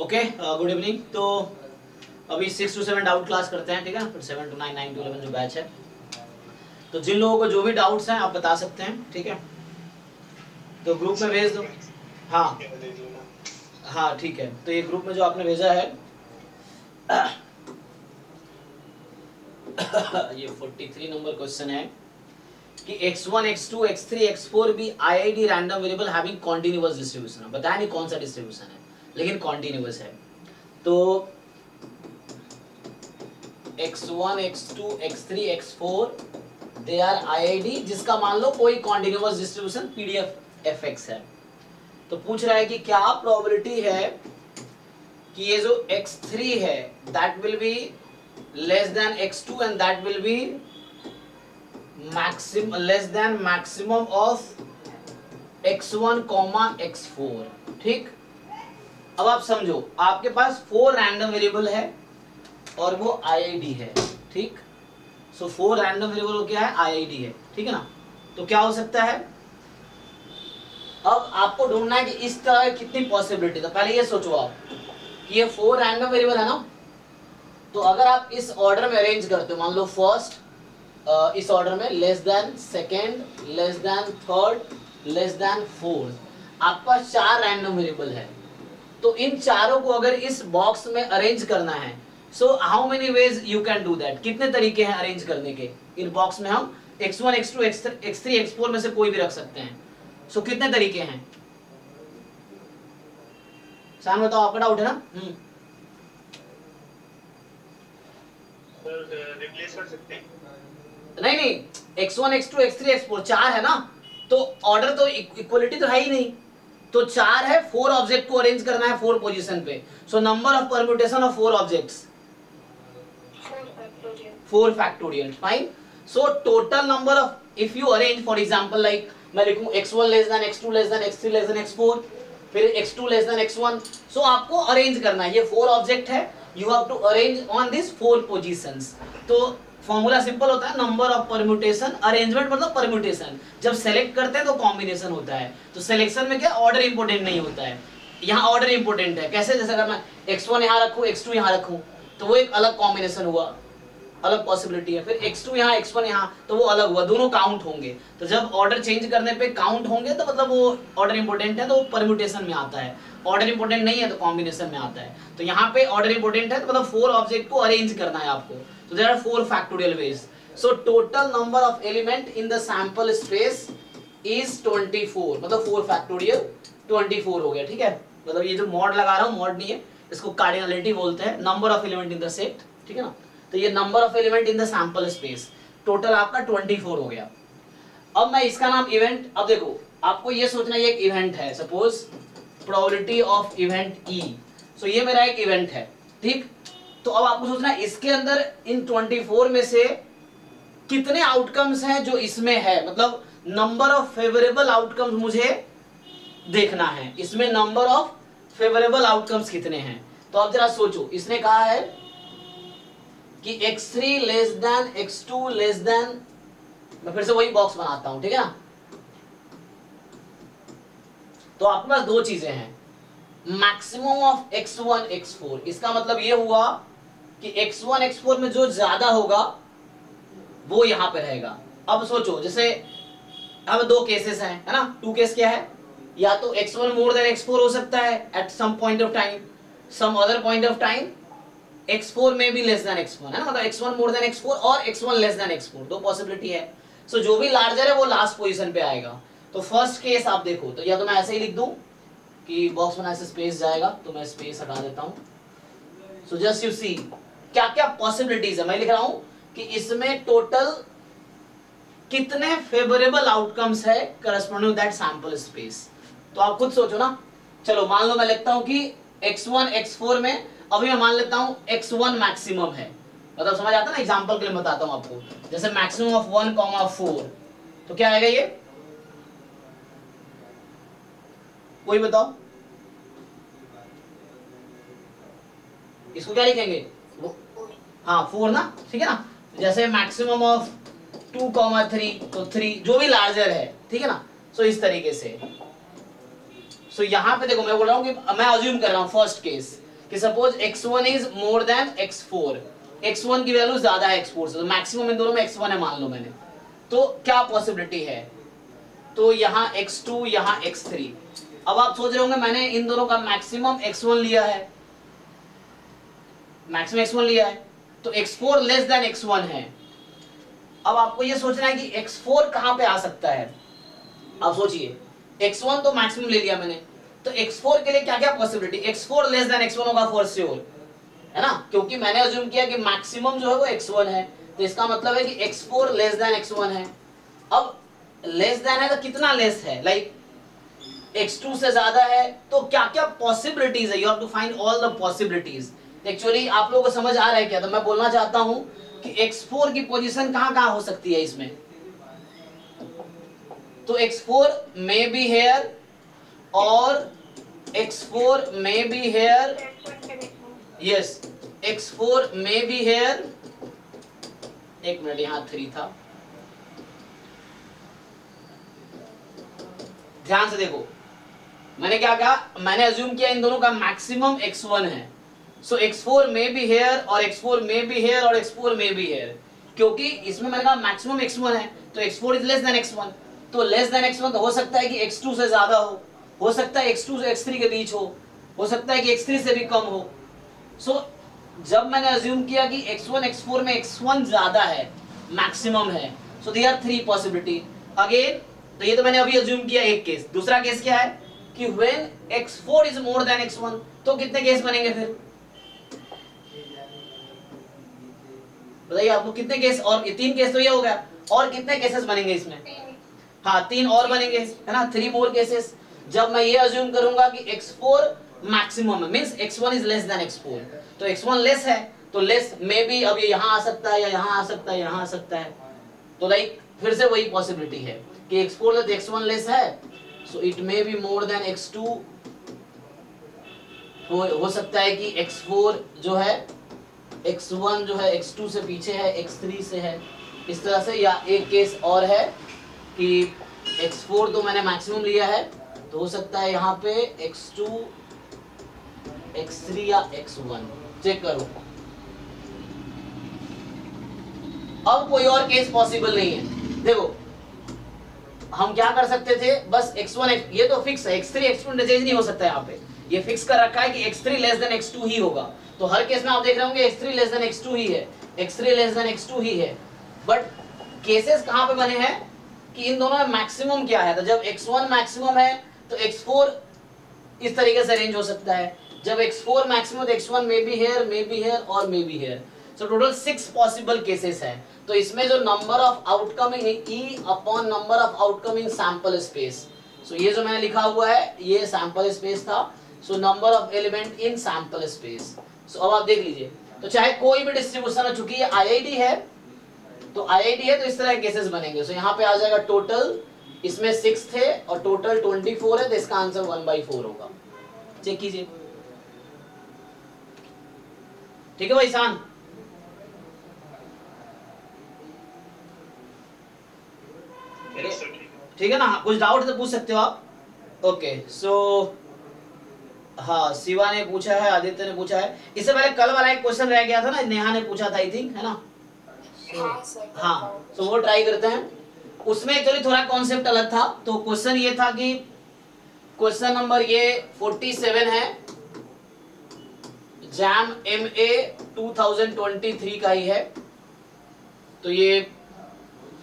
Okay, good evening. तो अभी 6 to 7 doubt class करते हैं, ठीक है। फिर 7 to 9, 9 to 11 जो बैच है। तो जिन लोगों को जो भी डाउट्स हैं आप बता सकते हैं, ठीक है। तो ग्रुप में भेज दो। हाँ हाँ ठीक है। तो ये ग्रुप में जो आपने भेजा है ये 43 नंबर क्वेश्चन है कि x1 x2 x3 x4 भी IID random variable having continuous distribution है। बताया नहीं कौन सा डिस्ट्रीब्यूशन है, लेकिन कॉन्टिन्यूअस है। तो x1 x2 x3 x4 they are IID जिसका मान लो कोई कॉन्टिन्यूअस डिस्ट्रीब्यूशन PDF fx है। तो पूछ रहा है कि क्या प्रोबेबिलिटी है कि ये जो x3 है that will be less than x2 and that will be maximum less than maximum of x1, x4। ठीक। अब आप समझो, आपके पास 4 रैंडम वेरिएबल है और वो IID है। ठीक। सो 4 रैंडम वेरिएबल क्या है, IID है। ठीक है ना। तो क्या हो सकता है, अब आपको ढूंढना है कि इस तरह कितनी पॉसिबिलिटी। तो पहले ये सोचो आप कि ये 4 रैंडम वेरिएबल है ना, तो अगर आप इस ऑर्डर में अरेंज करते हो, मान लो फर्स्ट इस ऑर्डर में less than second, less than third, less than fourth, आपके पास 4 रैंडम वेरिएबल है। तो इन चारों को अगर इस बॉक्स में अरेंज करना है, so how many ways you can do that. कितने तरीके हैं अरेंज करने के। इन बॉक्स में हम x1 x2 x3 x4 में से कोई भी रख सकते हैं। सो कितने तरीके हैं, शान बताओ, आपका डाउट है ना। रिप्लेस कर सकते हैं। नहीं x1 x2 x3 x4 4 है ना, तो ऑर्डर तो इक्वलिटी तो है ही नहीं। तो 4 है, 4 ऑब्जेक्ट को अरेंज करना है 4 पोजीशन पे। सो number of permutation of 4 objects 4 factorial. Fine. So total number of, if you arrange for example like मैं लिखूं x1 less than x2 less than x3 less than x4, फिर x2 लेस देन x1। सो आपको arrange करना है, ये 4 object है, you have to arrange on this 4 positions. तो formula simple होता है, नंबर ऑफ परम्यूटेशन। अरेंजमेंट मतलब परम्यूटेशन। जब सेलेक्ट करते हैं तो कॉम्बिनेशन होता है। तो सिलेक्शन में क्या ऑर्डर इंपोर्टेंट नहीं होता है, यहाँ ऑर्डर इंपोर्टेंट है। कैसे, जैसे अगर मैं x1 यहाँ रखूँ x2 यहाँ रखूँ तो वो एक अलग कॉम्बिनेशन हुआ, अलग पॉसिबिलिटी है। फिर x2 यहाँ x1 यहाँ, तो वो अलग हुआ, दोनों काउंट होंगे। तो जब ऑर्डर चेंज करने पे काउंट होंगे तो मतलब वो ऑर्डर इंपोर्टेंट है, तो वो परम्यूटेशन में आता है। ऑर्डर इंपोर्टेंट नहीं है तो कॉम्बिनेशन में आता है। तो यहाँ पे ऑर्डर इंपोर्टेंट है तो मतलब 4 ऑब्जेक्ट को अरेंज करना है आपको। तो there are 4 factorial ways. So total number of element in the sample space is 24, मतलब 4 फैक्टोरियल 24 हो गया। ठीक है। मतलब ये जो मॉड लगा रहा हूँ, मॉड नहीं है, इसको कार्डिनलिटी बोलते हैं, number of element in the set. ठीक है ना। तो ये number of element in the sample space total आपका 24 हो गया। अब मैं इसका नाम इवेंट, अब देखो आपको ये सोचना ये एक इवेंट है, suppose probability of event E. So ये मेरा एक इवेंट है। ठीक। तो अब आपको सोचना है इसके अंदर इन 24 में से कितने आउटकम्स हैं जो इसमें है, मतलब नंबर ऑफ फेवरेबल आउटकम्स मुझे देखना है, इसमें नंबर ऑफ फेवरेबल आउटकम्स कितने हैं। तो अब जरा सोचो, इसने कहा है कि x3 less than x2 less than, मैं फिर से वही बॉक्स बनाता हूं, ठीक है ना। तो आपके पास दो चीजें हैं, मैक्सिमम ऑफ x1 x4। इसका मतलब ये हुआ कि x1 x4 में जो ज्यादा होगा वो यहां पे रहेगा। अब सोचो, जैसे अब दो केसेस हैं, है ना। 2 केस क्या है, या तो x1 मोर देन x4 हो सकता है at some point of time, some other point of time x4 में भी लेस देन x1, है ना। मतलब x1 मोर देन x4 और x1 लेस देन x4, दो पॉसिबिलिटी है। सो जो भी लार्जर है वो लास्ट पोजीशन पे आएगा। तो फर्स्ट केस आप देखो, तो या तो मैं ऐसे ही लिख दूं कि बॉक्स बनाने से स्पेस जाएगा, तो मैं स्पेस हटा देता हूं। सो जस्ट यू सी क्या क्या पॉसिबिलिटीज है। मैं लिख रहा हूं कि इसमें टोटल कितने फेवरेबल आउटकम्स है करस्पॉन्डिंग दैट सैंपल स्पेस। तो आप खुद सोचो ना। चलो मान लो मैं लिखता हूं कि x1 x4 में, अभी मैं मान लेता हूं x1 मैक्सिमम है, मतलब समझ आता है ना। एग्जांपल के लिए बताता हूं आपको, जैसे मैक्सिमम ऑफ 1, 4, तो क्या आएगा ये, कोई बताओ इसको क्या लिखेंगे। हाँ 4 ना, ठीक है ना। जैसे मैक्सिमम ऑफ 2, 3, तो 3 जो भी लार्जर है, ठीक है ना। सो इस तरीके से। सो यहां पे देखो मैं बोल रहा हूं कि मैं अज्यूम कर रहा हूं फर्स्ट केस, कि suppose x1 is more than x4, x1 की वैल्यू ज्यादा है x4 से, तो मैक्सिमम इन दोनों में x1 है मान लो मैंने, तो क्या पॉसिबिलिटी है, तो यहाँ x2 यहाँ x3। अब आप सोच रहे होंगे मैंने इन दोनों का मैक्सिमम x1 लिया है, मैक्सिमम x1 लिया है, तो x4 लेस देन x1 है। अब आपको ये सोचना है कि x4 कहां पे आ सकता है। आप सोचिए x1 तो मैक्सिमम ले लिया मैंने, तो x4 के लिए क्या क्या possibility, x4 less than x1 होगा फॉर श्योर, है ना, क्योंकि मैंने अज्यूम किया कि मैक्सिमम जो है वो x1 है, तो इसका मतलब है कि x4 लेस देन x1 है। अब लेस देन है तो कितना लेस है, लाइक x2 से ज्यादा है, तो क्या क्या पॉसिबिलिटीज है, you have to find all the possibilities. Actually आप लोगों को समझ आ रहा है क्या, तो मैं बोलना चाहता हूं कि x4 की पोजीशन कहां कहां हो सकती है इसमें, तो x4 मे बी हेयर और x4 may be hair, yes x4 may be hair, एक मिनट यहां 3 था, ध्यान से देखो मैंने क्या कहा, मैंने अज्यूम किया इन दोनों का मैक्सिमम x1 है, सो x4 मे बी हेयर और x4 मे बी हेयर और x4 मे बी हेयर, क्योंकि इसमें मैंने कहा मैक्सिमम x1 है, तो x4 is less than x1, तो लेस देन x1 तो हो सकता है कि x2 से ज्यादा हो सकता है x2 से x3 के बीच हो सकता है कि x3 से भी कम हो। सो जब मैंने अज्यूम किया कि x1 x4 में x1 ज्यादा है, मैक्सिमम है, so there are 3 possibility again. तो ये तो मैंने अभी अज्यूम किया एक केस, दूसरा केस क्या है कि when x4 is more than x1, तो कितने केस बनेंगे फिर बताइए आपको, कितने केस, और ये 3 केस तो ये हो गया, और कितने केसेस बनेंगे इसमें, हाँ 3 और बनेंगे, है ना, 3 मोर केसेस। जब मैं ये अज्यूम करूंगा कि x4 मैक्सिमम है, means x1 is less than x4, तो x1 लेस है, तो लेस मे बी अब ये यहां आ सकता है या यहां आ सकता है, यहां आ सकता है, तो लाइक फिर से वही पॉसिबिलिटी है कि x4 लेस x1 लेस है, so it may be more than x2, हो सकता है कि x4 जो है x1 जो है x2 से पीछे है, x3 से है, इस तरह से। या एक केस और है कि x4 तो मैंने मैक्सिमम लिया है, तो हो सकता है यहाँ पे x2 x3 या x1, चेक करो। अब कोई और केस पॉसिबल नहीं है, देखो हम क्या कर सकते थे, बस x1 ये तो फिक्स है, x3 x2 चेंज नहीं हो सकता यहाँ पे, ये फिक्स कर रखा है कि x3 लेस देन x2 ही होगा, तो हर केस में आप देख रहे होंगे x3 लेस देन x2 ही है, x3 लेस देन x2 ही है। बट केसेस कहां पे बने हैं कि इन दोनों में मैक्सिमम क्या है, तो जब x1 मैक्सिमम है तो x4 इस तरीके से अरेंज हो सकता है, जब x4 मैक्सिमम तो x1 मे बी हेयर और may be here, so total 6 possible cases हैं। तो इसमें जो number of outcoming E upon number of outcoming sample space, so ये जो मैंने लिखा हुआ है ये सैंपल स्पेस था, so number of element in sample space. So अब आप देख लीजिए, तो चाहे कोई भी डिस्ट्रीब्यूशन हो, चुकी ये आईआईडी है, तो आईआईडी है तो इस तरह के केसेस बनेंगे। सो यहाँ पे आ जाएगा टोटल, इसमें 6 थे और टोटल 24 है, तो इसका आंसर 1/4 होगा। चेक कीजिए, ठीक है भाई ईशान, ठीक है ना, कुछ डाउट तो पूछ सकते हो आप। ओके सो हाँ शिवा ने पूछा है, आदित्य ने पूछा है, इससे पहले कल वाला एक क्वेश्चन रह गया था ना, नेहा ने पूछा था आई थिंक, है ना, हाँ तो वो ट्राई करते हैं। उसमें एक्चुअली थोड़ा कॉन्सेप्ट अलग था, तो क्वेश्चन ये था कि क्वेश्चन नंबर ये 47 है, जैम MA 2023 का ही है, तो ये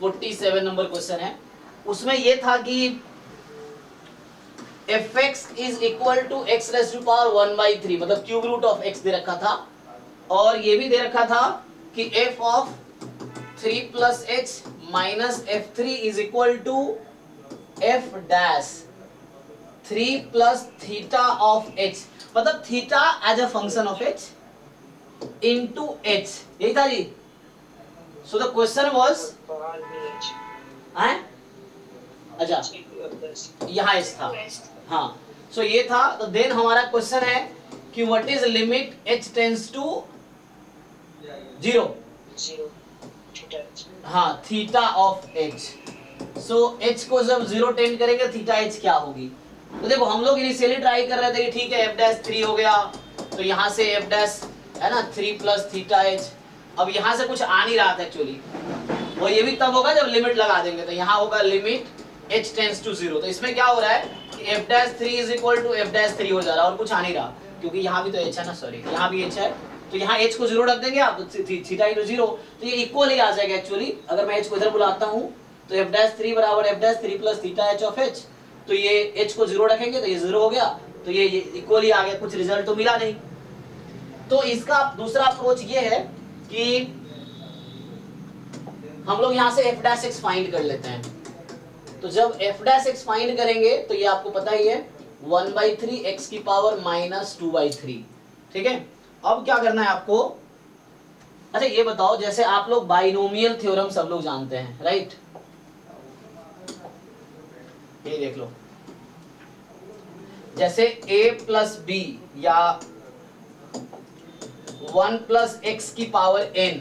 47 नंबर क्वेश्चन है। उसमें ये था कि fx is equal to x raise to power 1/3, मतलब क्यूब रूट ऑफ x दे रखा था, और ये भी दे रखा था कि f of 3 plus h minus f3 is equal to f dash 3 plus theta of h, मतलब थीटा as a function of h into h, यही था जी। सो द क्वेश्चन वाज, अच्छा यहाँ h था, हाँ सो ये था। तो देन हमारा क्वेश्चन है कि what is limit h tends to 0, हाँ theta of h, so h को जब 0 टेंड करेंगे थीटा h क्या होगी। तो देखो हम लोग इनिशियली ट्राई कर रहे थे कि ठीक है f डैश 3 हो गया, तो यहाँ से एफ डैश है ना 3 प्लस थीटा एच। अब यहाँ से कुछ आ नहीं रहा था एक्चुअली, वो ये भी तब होगा जब लिमिट लगा देंगे, तो यहाँ होगा लिमिट h टेंड्स टू 0। तो इसमें क्या हो रहा है कि f dash 3 is equal to f dash 3 हो जा रहा है और कुछ आ नहीं रहा, क्योंकि यहाँ भी तो h है ना, सॉरी यहाँ भी h है, तो यहाँ h को 0 रख देंगे आप, थीटा इनटू 0, तो ये इक्वल ही आ जाएगा एक्चुअली। अगर मैं h को इधर बुलाता हूँ तो f डैश 3 बराबर f dash 3 plus theta h of h, तो ये h को 0 रखेंगे तो ये 0 हो गया, तो ये इक्वल ही आ गया, कुछ रिजल्ट तो मिला नहीं। तो इसका दूसरा अप्रोच ये है कि हम लोग यहाँ से f डैश x फाइंड कर लेते हैं। तो जब f डैश x फाइंड करेंगे तो ये आपको पता ही है 1/3 x की पावर -2/3, ठीक है। अब क्या करना है आपको, अच्छा ये बताओ, जैसे आप लोग बाइनोमियल थ्योरम सब लोग जानते हैं, राइट, ये देख लो, जैसे a प्लस b या 1 प्लस x की पावर n,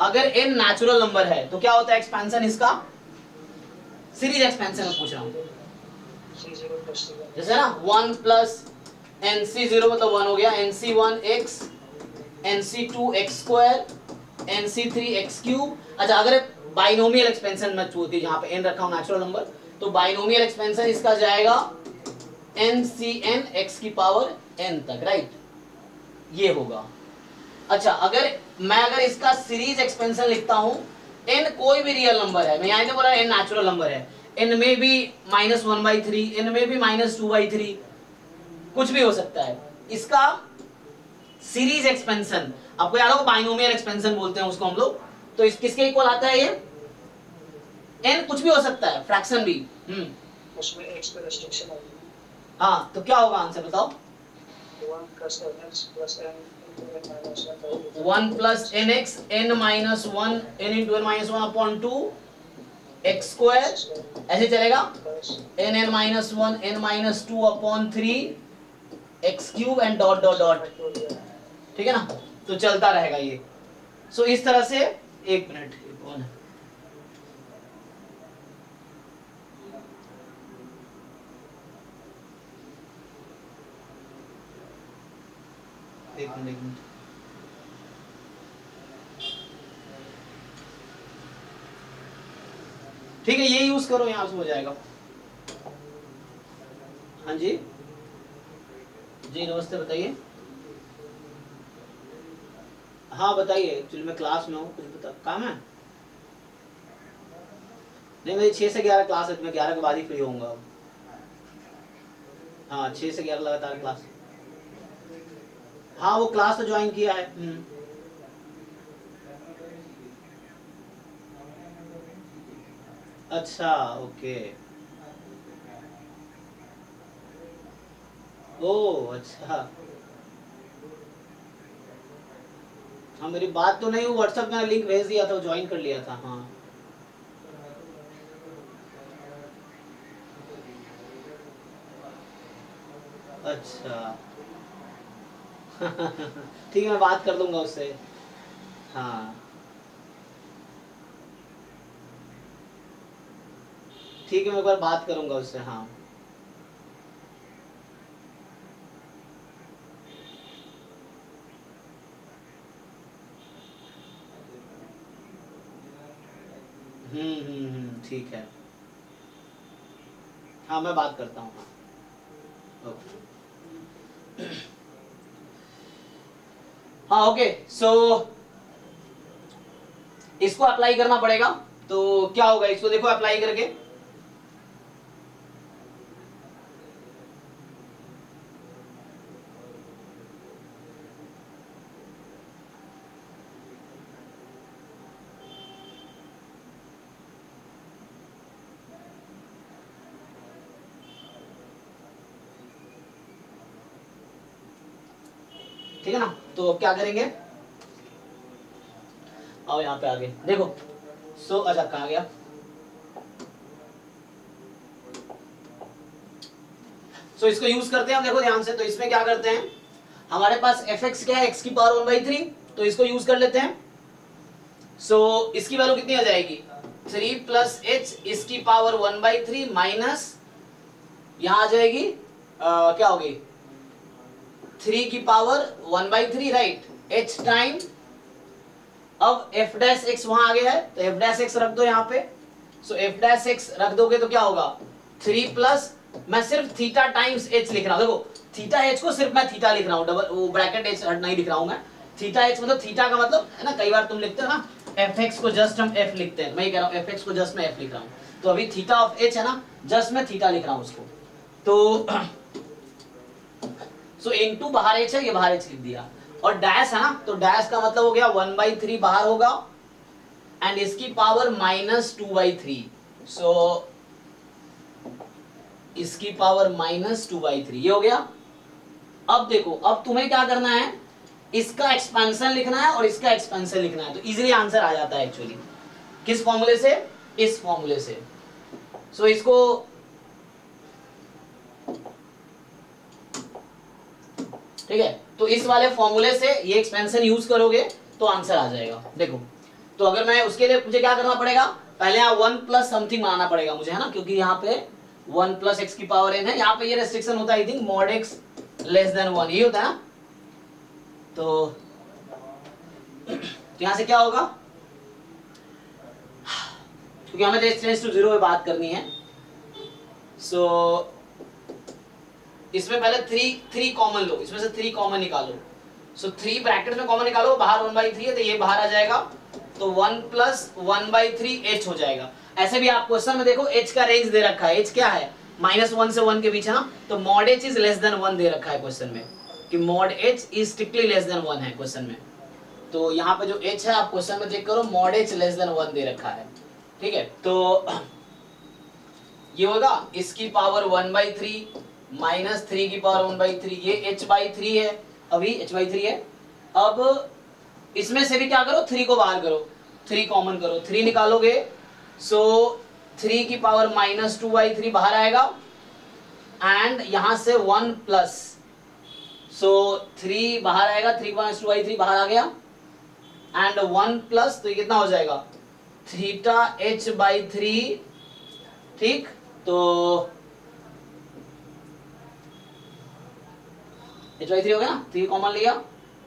अगर n नेचुरल नंबर है तो क्या होता है एक्सपेंशन इसका, सीरीज एक्सपेंशन में पूछ रहा हूं, जैसे ना 1 प्लस nc0 मतलब 1 हो गया, nc1 x, nc2 x square, nc3 x cube. अच्छा अगर बाइनोमियल एक्सपेंशन में होती है जहां पे n रखा हूं नेचुरल नंबर, तो बाइनोमियल एक्सपेंशन इसका जाएगा ncn x की पावर n तक, राइट, ये होगा। अच्छा अगर मैं इसका सीरीज एक्सपेंशन लिखता हूं, n कोई भी रियल नंबर है, मैं यहाँ नहीं बोला n नेचुरल नंबर है, n में भी -1/3, n में भी -2/3, कुछ भी हो सकता है। इसका सीरीज एक्सपेंशन आपको याद होगा, बाइनोमियल एक्सपेंशन बोलते हैं उसको हम लोग, तो इस किसके इक्वल आता है ये, n कुछ भी हो सकता है, फ्रैक्शन भी, उसमें x पे रेस्ट्रिक्शन होगी। हाँ तो क्या होगा आंसर बताओ, 1 plus nx plus n 1 plus nx n minus 1 n into n minus 1 upon 2 x square, ऐसे चलेगा, n minus 1 n minus 2 upon 3 x cube and dot dot dot, ठीक है ना, तो चलता रहेगा ये। सो इस तरह से, एक मिनट, कौन है, एक मिनट, ठीक है, ये यूज करो, यहां से हो जाएगा। हाँ जी जी नमस्ते, बताइए। हाँ बताइए, एक्चुअली मैं क्लास में हूँ, कुछ बता, काम है? नहीं मेरी 6 से 11 क्लास है, मैं 11 के बाद ही फ्री होऊंगा। हाँ 6 से 11 लगातार क्लास। हाँ वो क्लास तो ज्वाइन किया है। अच्छा ओके, ओ अच्छा, हाँ मेरी बात तो नहीं हुई, व्हाट्सएप में लिंक भेज दिया था, ज्वाइन कर लिया था। हाँ अच्छा ठीक है, मैं बात कर लूंगा उससे। हाँ ठीक है, मैं एक बार बात करूंगा उससे। हाँ ठीक है, हाँ मैं बात करता हूँ। हाँ ओके, हाँ ओके, सो इसको अप्लाई करना पड़ेगा, तो क्या होगा, इसको देखो अप्लाई करके, ठीक है ना। तो क्या करेंगे, आओ यहाँ पे आगे देखो। सो अच्छा कहाँ गया, सो इसको यूज करते हैं हम, देखो ध्यान से। तो इसमें क्या करते हैं, हमारे पास fx क्या है, x की पावर 1/3, तो इसको यूज कर लेते हैं। सो इसकी वैल्यू कितनी आ जाएगी, 3 प्लस h इसकी पावर 1/3 माइनस, यहाँ आ जाएगी क्या होगी 3 की पावर 1/3 राइट, h टाइम, अब f डैश x वहां आ गया है तो f डैश x रख दो यहाँ पे। सो f डैश x रख दोगे तो क्या होगा 3 प्लस, मैं सिर्फ थीटा टाइम्स h लिख रहा हूँ, देखो थीटा h को सिर्फ मैं थीटा लिख रहा हूँ, डबल वो ब्रैकेट h नहीं लिख रहा हूँ मैं। थीटा h मतलब थीटा का मतलब है ना, कई बार तुम लिखते हो ना fx को जस्ट हम f लिखते हैं, मैं ये कह रहा हूँ fx को जस्ट मैं f लिख रहा हूँ, तो अभी थीटा ऑफ h है ना, जस्ट मैं थीटा लिख रहा हूँ उसको। तो सो इनटू बाहर h है, ये बाहर h लिख दिया, और डैश है ना, तो डैश का मतलब हो गया 1/3 बाहर होगा एंड इसकी पावर -2/3, सो इसकी पावर -2/3 ये हो गया। अब देखो, अब तुम्हें क्या करना है, इसका एक्सपेंशन लिखना है और इसका एक्सपेंशन लिखना है, तो इजीली आंसर आ जाता है एक्चुअली। किस फॉर्मूले से, इस फॉर्मूले से। सो इसको ठीक है, तो इस वाले फॉर्मूले से ये एक्सपेंशन यूज करोगे तो आंसर आ जाएगा। देखो, तो अगर मैं उसके लिए मुझे क्या करना पड़ेगा, पहले यहाँ 1 प्लस समथिंग बनाना पड़ेगा मुझे, है ना, क्योंकि यहाँ पे 1 प्लस एक्स की पावर n है, यहाँ पे ये रेस्ट्रिक्शन होता है I think mod x less than 1, ये होता है ना। तो यहाँ से क्या होगा, क्योंकि हमें टेंड्स टू 0 पे बात करनी है, सो इसमें पहले 3 कॉमन लो, इसमें से 3 कॉमन निकालो। सो 3 ब्रैकेट में कॉमन निकालो, बाहर 1/3 है तो ये बाहर आ जाएगा, तो 1 प्लस 1/3 h हो जाएगा। ऐसे भी आप क्वेश्चन में देखो h का रेंज दे रखा है, h क्या है -1 से 1 के बीच है ना, तो mod h is less than 1 दे रखा है क्वेश्चन में, कि mod h is strictly less than 1 है क्वेश्चन में। तो यहाँ पे जो h है आप क्वेश्चन में चेक करो, मॉड h लेस देन 1 दे रखा है, ठीक है। तो ये होगा इसकी पावर 1/3 -3 की पावर 1/3, ये h/3 है, अभी h/3 है। अब इसमें से भी क्या करो, 3 को बाहर करो, 3 कॉमन करो, 3 निकालोगे, सो 3 की पावर -2/3 बाहर आएगा एंड यहां से 1 प्लस, सो 3 बाहर आएगा, 3 -2/3 बाहर आ गया एंड 1 प्लस, तो ये कितना हो जाएगा थीटा h/3, ठीक। तो h/3 हो गया ना, 3 कॉमन लिया,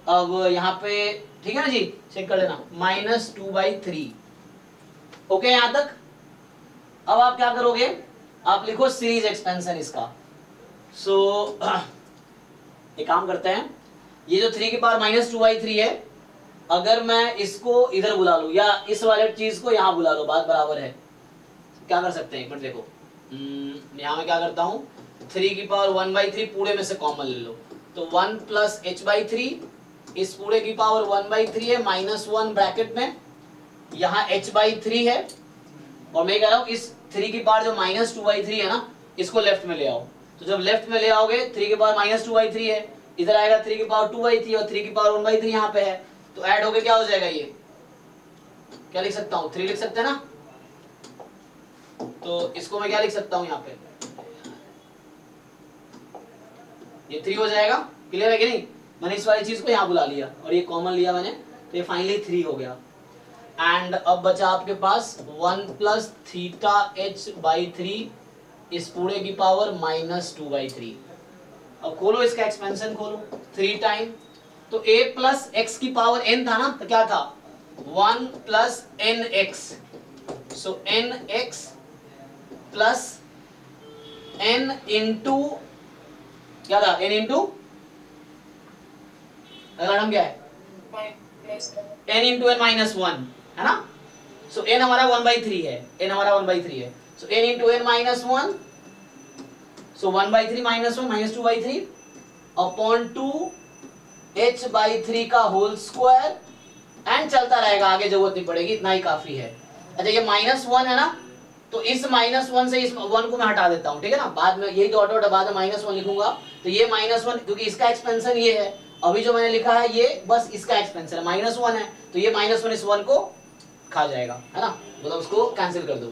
अब यहाँ पे ठीक है ना जी, चेक कर लेना -2/3, ओके यहां तक। अब आप क्या करोगे, आप लिखो सीरीज एक्सपेंशन इसका। सो एक काम करते हैं, ये जो 3 की पावर -2/3 है, अगर मैं इसको इधर बुला लूं या इस वाले चीज को यहाँ बुला लो, बात बराबर है। क्या कर सकते हैं, एक मिनट देखो, यहाँ मैं क्या करता हूँ, 3 की पावर 1/3 पूरे में से कॉमन ले लो, तो 1 प्लस h/3, इस पूरे की पावर 1/3 है, -1 ब्रैकेट में, यहाँ h/3 है, और मैं कह रहा हूँ इस 3 की पावर जो -2/3 है ना, इसको लेफ्ट में ले आओ। तो जब लेफ्ट में ले आओगे 3 की पावर -2/3 है, इधर आएगा 3 की पावर 2/3 और 3 की पावर 1/3 यहाँ पे है, तो ऐड होके क्या हो जाएगा, ये क्या लिख सकता हूँ, 3 लिख सकते हैं ना। तो इसको मैं क्या लिख सकता हूँ यहाँ पे, ये 3 हो जाएगा, क्लियर है कि नहीं। मैंने इस वाली चीज को यहाँ बुला लिया और ये कॉमन लिया मैंने, तो ये फाइनली 3 हो गया। एंड अब बचा आपके पास 1 प्लस थीटा h/3, इस पूरे की पावर -2/3। अब खोलो इसका एक्सपेंशन, खोलो 3 टाइम, तो a प्लस x की पावर n था ना, तो क्या था 1 प्लस nx, सो nx प्लस n इंटू क्या था, n इंटू अगला टर्म क्या है, n इंटू n -1 है ना। सो n हमारा 1/3 है, n हमारा 1/3 है, सो n इंटू n -1, सो 1/3 -1 -2/3 अपॉन 2 h/3 का होल स्क्वायर, एंड चलता रहेगा, आगे जरूरत नहीं पड़ेगी, इतना ही काफी है। अच्छा ये -1 है ना, तो इस -1 से इस 1 को मैं हटा देता हूँ, ठीक है ना, बाद में यही डॉट डॉट बाद में -1 लिखूंगा, तो ये -1 क्योंकि इसका एक्सपेंशन ये है, अभी जो मैंने लिखा है ये बस इसका एक्सपेंशन है, -1 है, तो ये -1 इस 1 को खा जाएगा, है ना, मतलब उसको कैंसिल कर दो।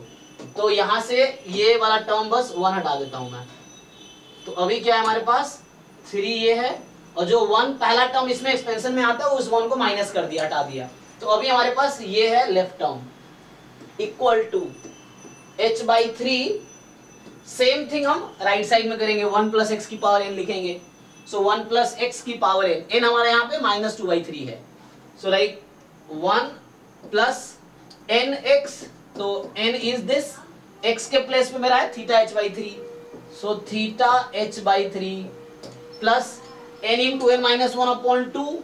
तो यहाँ से ये वाला टर्म बस 1 हटा देता हूँ मैं, तो अभी क्या है हमारे पास 3 ये है, और जो 1 पहला टर्म इसमें एक्सपेंशन में आता है उस 1 को माइनस कर दिया, हटा दिया, तो अभी हमारे पास ये है left term equal to h/3, same thing हम राइट साइड में करेंगे, 1 प्लस एक्स की पावर n लिखेंगे, सो 1 प्लस एक्स की पावर एन, एन हमारे यहाँ पे -2/3 है, so like 1 plus n x, तो एन इज दिस, एक्स के प्लेस पे मेरा है theta h/3, so theta h/3 plus n into n -1/2,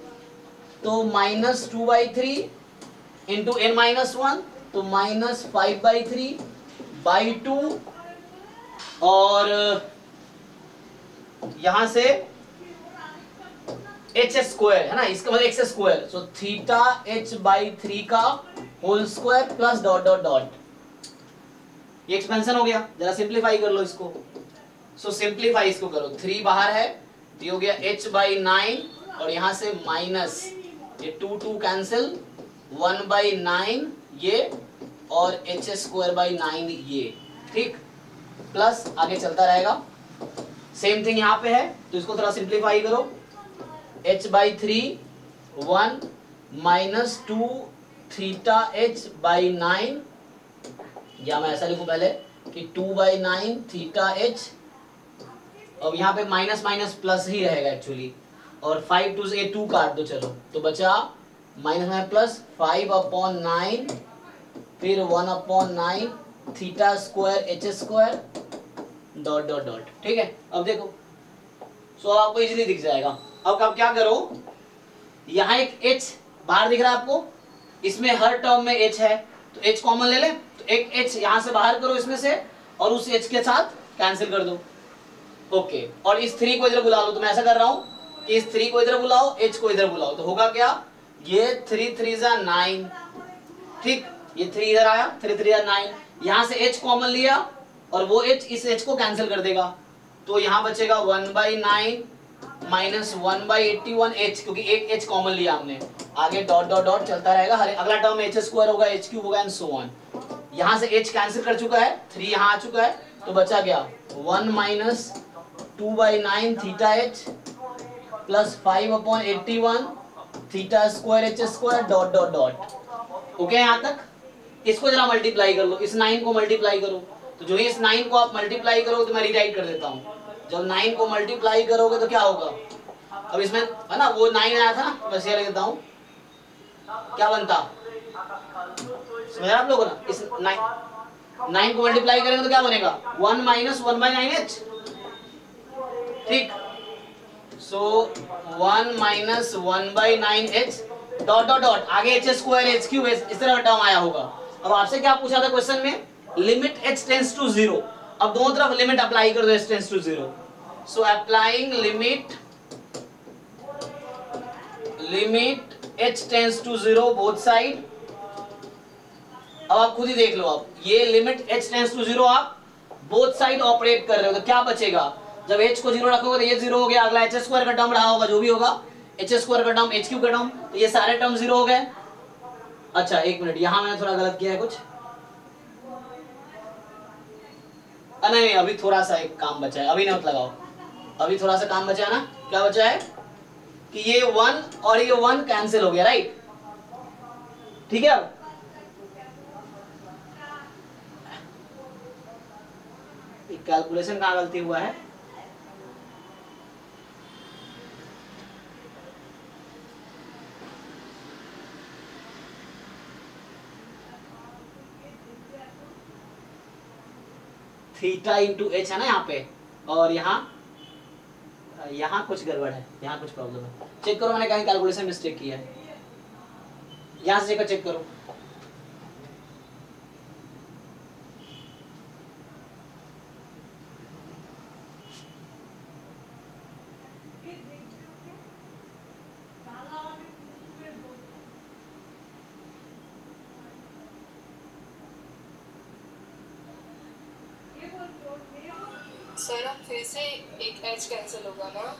तो -2/3 इंटू एन -1, तो -5/3/2, और यहां से एच स्क्वायर है ना, इसका मतलब एक्स स्क्वायर, सो थीटा h/3 का whole square plus dot dot dot, ये एक्सपेंशन हो गया, जरा सिंप्लीफाई कर लो इसको, सो सिंप्लीफाई इसको करो, 3 बाहर है, ये हो गया h/9, और यहां से माइनस ये 2 कैंसिल, 1/9 ये, और h²/9 ये, ठीक, प्लस आगे चलता रहेगा, सेम थिंग यहाँ पे है, तो इसको थोड़ा सिंप्लीफाई करो, h/3 1 -2 थीटा h/9, या मैं ऐसा लिखूं पहले कि 2/9 थीटा h, अब यहाँ पे माइनस माइनस प्लस ही रहेगा एक्चुअली, और 5 2 से ये 2 काट दो, चलो तो बचा माइनस में प्लस 5/9, फिर 1/9 theta square h² dot dot dot, ठीक है। अब देखो, सो आपको इजीली दिख जाएगा। अब आप क्या करो, यहाँ एक h बाहर दिख रहा है आपको, इसमें हर टर्म में h है, तो h कॉमन ले ले, तो एक h यहाँ से बाहर करो इसमें से, और उस h के साथ कैंसिल कर दो, ओके, और इस 3 को इधर बुला लो, तो मैं ऐसा कर रहा हूँ कि इस 3 को इधर बुलाओ, h को इधर बुलाओ, तो होगा क्या, ये 3 3 9, ठीक, ये 3 इधर आया, 3 3 9, यहाँ से h कॉमन लिया, और वो h इस h को कैंसिल कर देगा, तो यहाँ बचेगा 1/9 माइनस 1/81 h, क्योंकि एक h कॉमन लिया हमने, आगे डॉट डॉट डॉट चलता रहेगा, हर अगला टर्म h² होगा, h³ होगा, एंड सो ऑन। यहाँ से h कैंसिल कर चुका है, 3 यहाँ आ चुका है, तो बचा गया 1 minus 2/9 theta h plus 5/81 theta square h² dot dot dot, okay यहाँ तक। इसको जरा मल्टीप्लाई कर लो, इस 9 को मल्टीप्लाई करो, तो जो ही इस 9 को आप मल्टीप्लाई करोगे तो मैं रीराइट कर देता हूँ, जब 9 को मल्टीप्लाई करोगे तो क्या होगा, अब इसमें है ना वो 9 आया था ना, बस ये लिख देता हूँ, क्या बनता, समझ रहे आप लोगों ना, इस 9 को मल्टीप्लाई करेंगे तो क्या बनेगा, 1 माइनस 1/9h, ठीक, सो 1 minus 1/9h dot dot dot, आगे h² h³ इस तरह का टर्म आया होगा। अब आपसे क्या पूछा था क्वेश्चन में, लिमिट h टेंड्स टू 0, अब दोनों तरफ लिमिट अप्लाई कर दो h tends to 0, so applying limit h tends to 0 both side. अब आप खुद ही देख लो, आप ये लिमिट h टेंड्स टू 0 आप बोथ साइड ऑपरेट कर रहे हो, तो क्या बचेगा, जब h को 0 रखोगे तो ये 0 हो गया, अगला h² का टर्म रहा होगा, जो भी होगा h² का टर्म, h³ का टर्म, तो ये सारे टर्म 0 हो गए। अच्छा एक मिनट, यहां मैंने थोड़ा गलत किया है कुछ, नहीं अभी थोड़ा सा एक काम बचा है, अभी नोट लगाओ, अभी थोड़ा सा काम बचा है ना, क्या बचा है कि ये 1 और ये 1 कैंसिल हो गया, राइट, ठीक है। अब कैलकुलेशन कहाँ गलती हुआ है, थीटा इंटू एच है ना यहाँ पे, और यहाँ कुछ गड़बड़ है, यहाँ कुछ प्रॉब्लम है, चेक करो मैंने कहीं कैलकुलेशन मिस्टेक किया है, यहाँ से चेक करो, सर अब फिर से एक h कैंसिल होगा ना,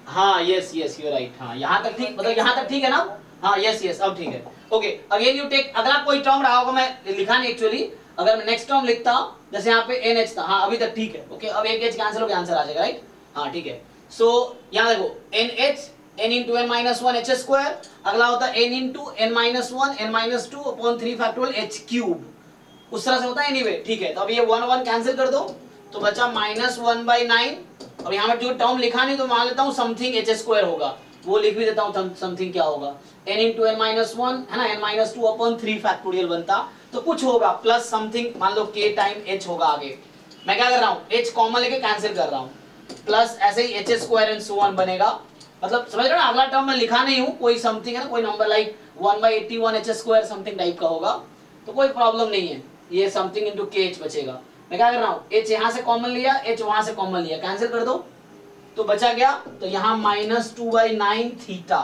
हाँ यस यस यू राइट, हाँ यहाँ तक ठीक, मतलब यहाँ तक ठीक है ना, हाँ यस यस अब ठीक है, ओके। अगेन यू टेक, अगला कोई टर्म रहा होगा, मैं लिखा नहीं एक्चुअली, अगर मैं नेक्स्ट टर्म लिखता जैसे यहाँ पे NH था, हाँ अभी तक ठीक है, ओके, अब एक h कैंसिल हो गया, आंसर आ जाएगा, राइट, हाँ ठीक है। सो यहाँ देखो NH n into n minus 1 h², अगला होता है n into n minus 1 n minus 2 upon 3 factorial h³, उस तरह से होता है एनीवे, ठीक है। तो अब ये 1 1 कैंसिल कर दो, तो बचा -1/9 अब यहाँ पर जो टर्म लिखा नहीं तो मान लेता हूँ समथिंग एच स्क्वायर होगा, वो लिख भी देता हूँ समथिंग क्या होगा n into n minus one है ना, n minus two upon 3 factorial बनता तो कुछ होगा प्लस समथिंग मान लो k टाइम h होगा आगे। मैं क्या कर रहा हूँ h कॉमन लेके कैंसिल कर रहा हूँ प्लस ऐसे ही H square and so on बनेगा। मतलब समझ रहे हो ना, अगला टर्म मैं लिखा नहीं हूँ, कोई समथिंग है ना, कोई number like 1/81 H square something type का होगा तो कोई प्रॉब्लम नहीं है, ये समथिंग इंटू के एच बचेगा। मैं क्या कर रहा हूँ h यहाँ से कॉमन लिया, h वहां से कॉमन लिया, कैंसिल कर दो तो बचा क्या, तो यहाँ -2/9 थीटा।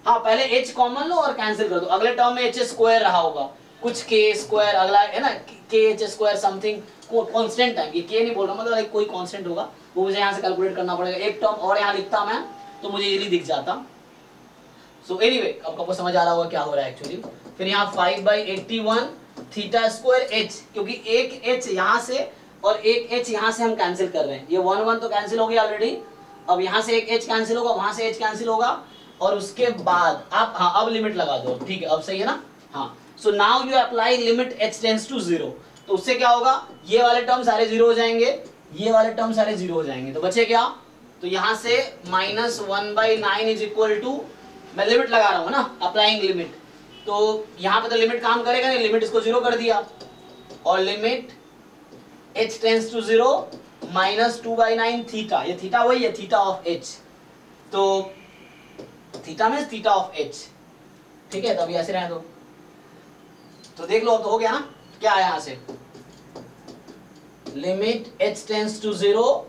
हाँ पहले h कॉमन लो और कैंसिल कर दो, अगले टर्म में h स्क्वायर रहा होगा, कुछ k स्क्वायर अगला है ना, k h square something constant है, ये k नहीं बोल रहा मतलब एक कोई कांस्टेंट होगा, वो मुझे यहाँ से कैलकुलेट करना पड़ेगा। एक टर्म और यहाँ लिखता मैं तो मुझे इजीली दिख जाता। सो एनीवे अब आपको समझ आ रहा होगा क्या हो रहा है एक्चुअली। फिर यहाँ 5/81 थीटा स्क्वायर h, क्योंकि एक h यहाँ से और एक h यहाँ से हम कैंसिल कर रहे हैं, ये 1 1 तो कैंसिल हो गया ऑलरेडी, अब यहाँ से एक h कैंसिल होगा, वहां से h कैंसिल होगा और उसके बाद आप हाँ अब लिमिट लगा दो, ठीक है अब सही है ना। हाँ so now you apply limit h tends to 0, तो उससे क्या होगा, ये वाले टर्म सारे जीरो हो जाएंगे, ये वाले टर्म सारे जीरो हो जाएंगे, तो बचे क्या, तो यहाँ से -1/9 इज इक्वल टू, मैं लिमिट लगा रहा हूँ ना अप्लाइंग लिमिट, तो यहाँ पे तो लिमिट काम करेगा नहीं, लिमिट इसको जीरो कर दिया और limit h tends to 0 -2/9 theta, ये थीटा वही है थीटा ऑफ h, तो theta means theta of h, ठीक है, तब ऐसे रहने दो। तो देख लो अब तो हो गया ना, क्या है यहाँ से limit h tends to 0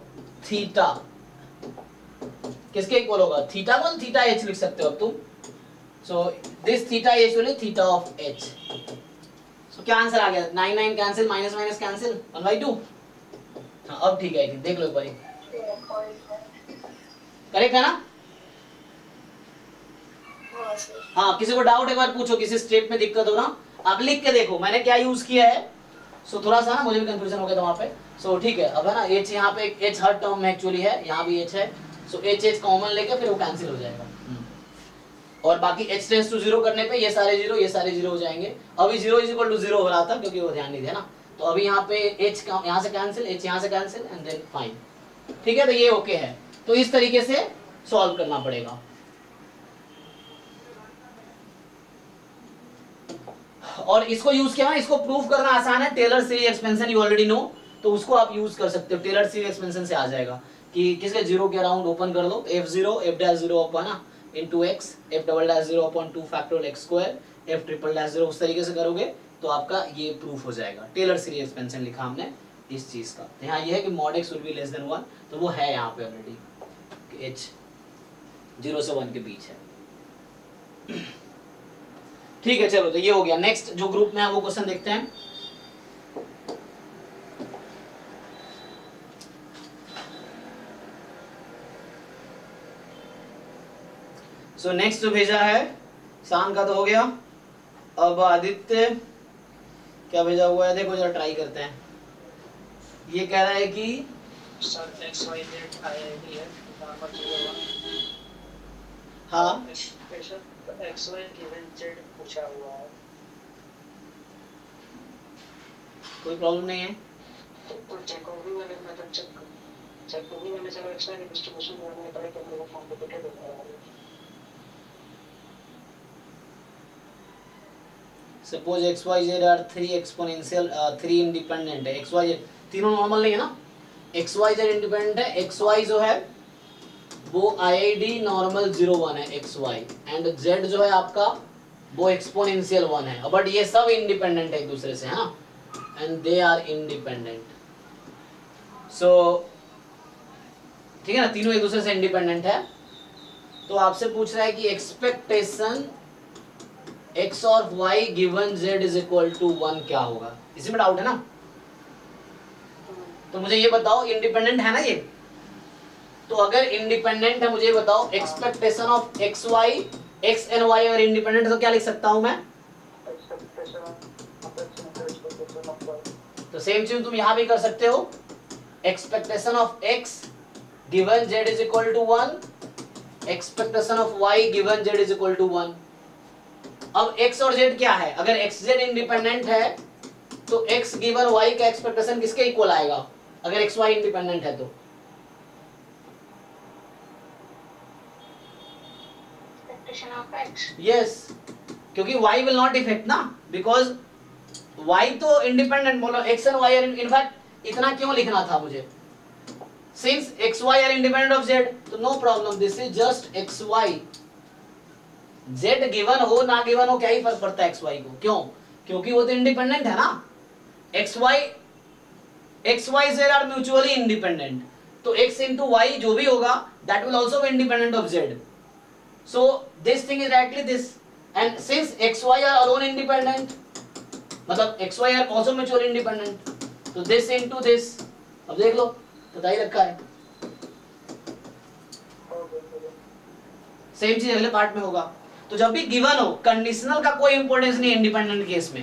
theta किसके इक्वल होगा, थीटा को थीटा h लिख सकते हो अब तुम, so this theta h will theta of h। So क्या आंसर आ गया, 9 9 कैंसिल, माइनस माइनस कैंसिल, 1/2। हाँ अब ठीक है, देख लो एक बार, करेक्ट है ना। हाँ किसी को डाउट एक बार पूछो, किसी स्टेप में दिक्कत हो ना, आप लिख के देखो मैंने क्या यूज किया है। सो थोड़ा सा ना मुझे भी कंफ्यूजन हो गया था वहां पे। सो ठीक है अब है ना h यहाँ पे h हर टर्म में एक्चुअली है, यहाँ भी h है, सो h कॉमन लेके फिर वो कैंसिल हो जाएगा और बाकी h टेंड्स टू 0 करने पे ये सारे जीरो हो जाएंगे। अभी 0 इज इक्वल टू 0 हो रहा था क्योंकि वो ध्यान नहीं दिया ना, तो अभी यहाँ पे h यहाँ से कैंसिल, h यहाँ से कैंसिल एंड देन फाइन, ठीक है, तो ये ओके है। तो इस तरीके से सॉल्व करना पड़ेगा। और इसको यूज किया, इसको प्रूफ करना आसान है, Taylor series expansion you already know, तो उसको आप यूज कर सकते हो, टेलर सीरीज एक्सपेंशन से आ जाएगा कि किसके जीरो के अराउंड ओपन कर लो, f0 f'0 अपॉन ना into x, f'0 upon 2 factorial x square, f'0 उस तरीके से करोगे तो आपका ये प्रूफ हो जाएगा। टेलर सीरीज एक्सपेंशन लिखा हमने इस चीज का, यहाँ ये है कि mod x will be less than 1, तो वो है यहाँ पे ऑलरेडी, h 0 से 1 के बीच है। ठीक है चलो, तो ये हो गया। नेक्स्ट जो ग्रुप में है वो क्वेश्चन देखते हैं। सो नेक्स्ट जो भेजा है शान का तो हो गया, अब आदित्य क्या भेजा हुआ है देखो जरा ट्राई करते हैं। ये कह रहा है कि सर XYZ आईआईटी है नॉर्मल 01, हाँ स्पेशल XY गिवन Z पूछा हुआ है, कोई प्रॉब्लम नहीं है। तो जैकोबी वाले मेथड जैकोबी वाले चलो XY की डिस्ट्रीब्यूशन करने पड़े तो वो कॉम्प्लिकेटेड हो जाएगा। Suppose XYZ are 3 exponential 3 independent है, XYZ तीनों नॉर्मल नहीं है ना, XYZ इंडिपेंडेंट है, XY जो है वो IID नॉर्मल 0 1 है XY, एंड Z जो है आपका वो एक्सपोनेंशियल 1 है, बट ये सब इंडिपेंडेंट है एक दूसरे से है ना, एंड दे आर इंडिपेंडेंट। सो ठीक है ना, तीनों एक दूसरे से इंडिपेंडेंट है। तो आपसे पूछ रहा है कि एक्सपेक्टेशन x और y given z is equal to 1 क्या होगा, इसी में डाउट है ना। तो मुझे ये बताओ इंडिपेंडेंट है ना ये, तो अगर इंडिपेंडेंट है मुझे ये बताओ expectation of x y, x and y अगर इंडिपेंडेंट है तो क्या लिख सकता हूं मैं, तो सेम चीज तुम यहां भी कर सकते हो, expectation of x given z is equal to 1, expectation of y given z is equal to 1। अब x और z क्या है, अगर x z इंडिपेंडेंट है तो x गिवन y का एक्सपेक्टेशन किसके इक्वल आएगा, अगर x y इंडिपेंडेंट है तो multiplication of x. यस, क्योंकि y विल नॉट इफेक्ट ना, बिकॉज y तो इंडिपेंडेंट, बोलो x and y are, in fact इतना क्यों लिखना था मुझे, since x y are independent of z, तो no problem, this is just x y, z given हो ना गिवन हो क्या ही फर्क पड़ता है x y को, क्यों, क्योंकि वो तो इंडिपेंडेंट है ना, x y z are mutually independent, तो x into y जो भी होगा that will also be independent of z, so this thing is exactly this, and since x y are alone independent, मतलब x y are also mutually independent, तो this into this, अब देख लो बता ही रखा है, सेम चीज अगले पार्ट में होगा। तो जब भी गिवन हो, कंडीशनल का कोई इंपॉर्टेंस नहीं इंडिपेंडेंट केस में,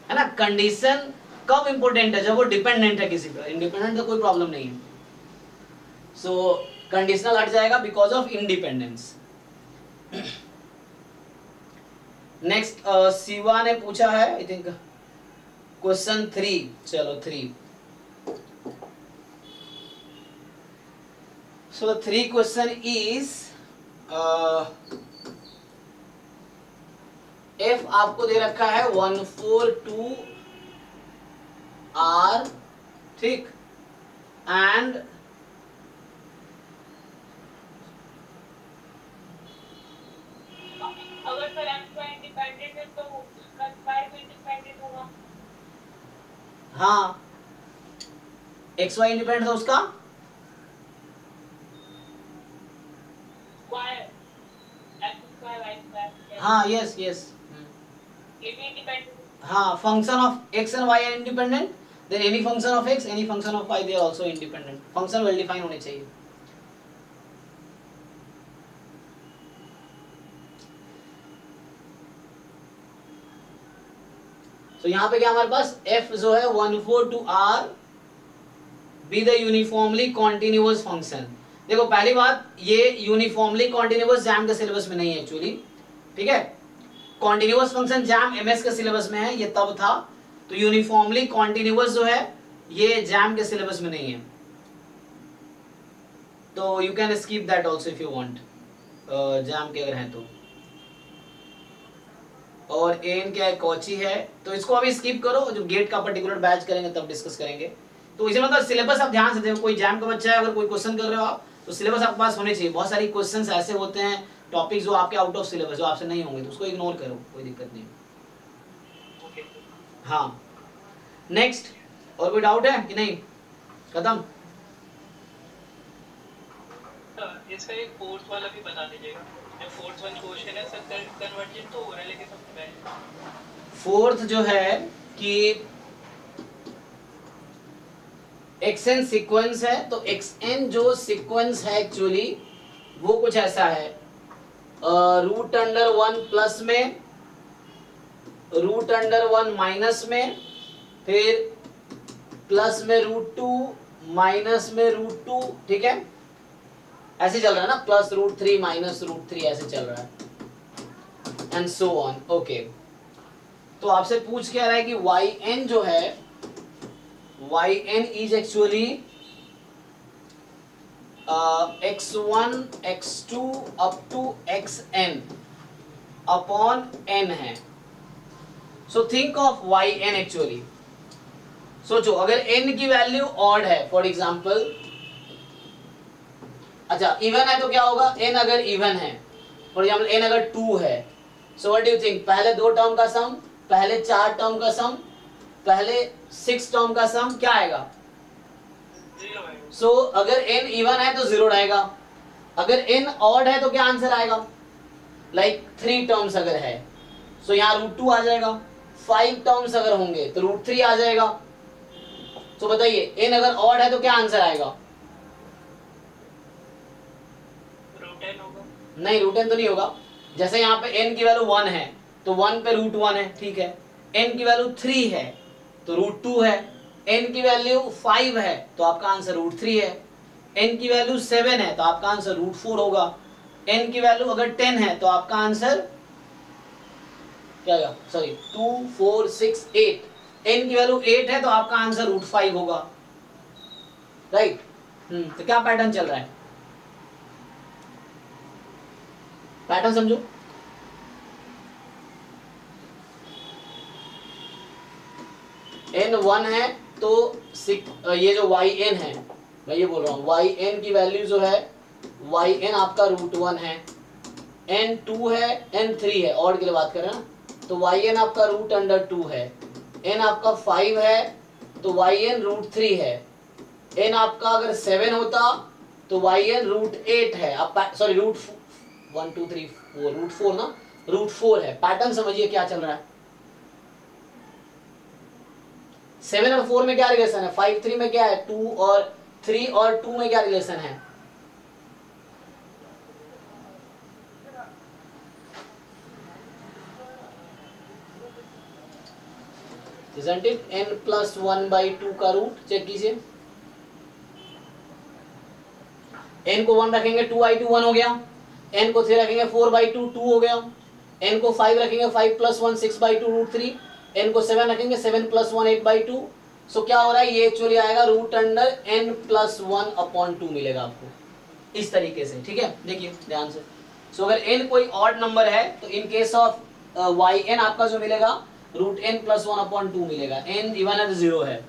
है ना, कंडीशन कब इंपॉर्टेंट है, जब वो डिपेंडेंट है किसी पर, इंडिपेंडेंट तो कोई प्रॉब्लम नहीं है, सो कंडीशनल हट जाएगा because of independence. Next Shiva ने पूछा है आई थिंक क्वेश्चन 3, चलो 3, so the 3 question is f आपको दे रखा है 142 r, ठीक, एंड अगर सर एक्स वाई इंडिपेंडेंट है तो उसका वाई भी इंडिपेंडेंट होगा। हाँ एक्स वाई इंडिपेंडेंट है उसका, y x square y square, हाँ यस यस, ये भी इंडिपेंडेंट। हाँ function of x and y are independent, then any function of x, any function of y, they are also independent, function well defined होने चाहिए। तो यहाँ पे क्या हमारे पास f जो है 142r be the uniformly continuous function। देखो पहली बात, ये यूनिफॉर्मली कॉन्टिन्यूअस जैम के सिलेबस में नहीं है एक्चुअली, ठीक है, कॉन्टिन्यूअस फंक्शन जैम एमएस के सिलेबस में है, ये तब था, तो यूनिफॉर्मली कॉन्टिन्यूअस जो है ये जैम के सिलेबस में नहीं है, तो you can skip that also if you want, jam के अगर हैं तो। और एन क्या है, कॉची है, तो इसको अभी स्किप करो, जब गेट का पर्टिकुलर बैच करेंगे तब डिस्कस करेंगे। तो इसे मतलब सिलेबस आप ध्यान से देखो, कोई जैम का बच्चा है अगर कोई क्वेश्चन कर रहे हो आप, तो सिलेबस आपके पास होने चाहिए, बहुत सारी क्वेश्चंस ऐसे होते हैं टॉपिक जो आपके आउट ऑफ सिलेबस, जो आपसे नहीं होंगे, तो उसको इग्नोर करो, कोई दिक्कत नहीं। हाँ नेक्स्ट, और कोई डाउट है कि नहीं, खत्म? इसका एक फोर्थ वाला भी बता दीजिएगा, जो फोर्थ वन क्वेश्चन है सर, कन्वर्जेंट तो हो रहा है लेकिन सबसे पहले फोर्थ जो है कि xn सीक्वेंस है, तो xn जो सीक्वेंस है एक्चुअली वो कुछ ऐसा है, रूट अंडर 1 प्लस में, रूट अंडर 1 माइनस में, फिर प्लस में रूट 2, माइनस में रूट 2, ठीक है, ऐसे चल रहा है ना, प्लस रूट 3 माइनस रूट 3 ऐसे चल रहा है, एंड सो ऑन। ओके, तो आपसे पूछ क्या रहा है कि yn जो है, yn is actually x1 x2 up to xn upon n है। So think of yn actually, सोचो अगर n की वैल्यू ऑड है फॉर एग्जांपल, अच्छा इवन है तो क्या होगा, n अगर इवन है फॉर एग्जांपल, n अगर 2 है, so what do you think, पहले 2 टर्म का सम, पहले 4 टर्म का सम, पहले 6 टर्म का सम क्या आएगा, सो अगर n इवन है तो 0 रहेगा, अगर n ऑड है तो क्या आंसर आएगा, लाइक 3 टर्म्स अगर है, सो यहाँ रूट 2 आ जाएगा, 5 टर्म्स अगर होंगे तो रूट 3 आ जाएगा। तो बताइए n अगर ऑड है तो क्या आंसर आएगा, नहीं रूट n तो नहीं होगा, जैसे यहाँ पे n की वैल्यू 1 है तो 1 पे रूट 1 है, ठीक है, n की वैल्यू 3 है तो रूट 2 है, n की वैल्यू 5 है तो आपका आंसर रूट 3 है, n की वैल्यू 7 है तो आपका आंसर रूट 4 होगा, n की वैल्यू अगर 10 है तो आपका आंसर क्या होगा, सॉरी 2 4 6 8, n की वैल्यू 8 है तो आपका आंसर रूट 5 होगा, राइट। तो क्या पैटर्न चल रहा है, पैटर्न समझो, n 1 है तो ये जो yn है, मैं ये बोल रहा हूँ yn की वैल्यू जो है yn आपका √1 है, n 2 है, n 3 है, ऑड के लिए बात करें ना, तो yn आपका √2 है, n आपका 5 है तो yn √3 है, n आपका अगर 7 होता तो yn √8 है, आप सॉरी √1 2 3 4 √4 ना, √4 है। पैटर्न समझिए क्या चल रहा है। 7 और 4 में क्या रिलेशन है, 5 3 में क्या है, 2 और 3 और 2 में क्या रिलेशन है, isn't it? n plus 1/2 का रूट चेक कीजिए, n को 1 रखेंगे 2/2 1 हो गया, n को 3 रखेंगे 4/2 2 हो गया, n को 5 रखेंगे 5 plus 1 6/2 √3, n को 7 रखेंगे 7 plus 1 8/2। सो क्या हो रहा है, ये एक्चुअली आएगा √n plus 1/2 मिलेगा आपको इस तरीके से, ठीक है। देखिए ध्यान से, सो अगर n कोई ऑड नंबर है तो इन केस ऑफ yn आपका जो मिलेगा √n plus 1/2 मिलेगा, n इवन है तो 0 है।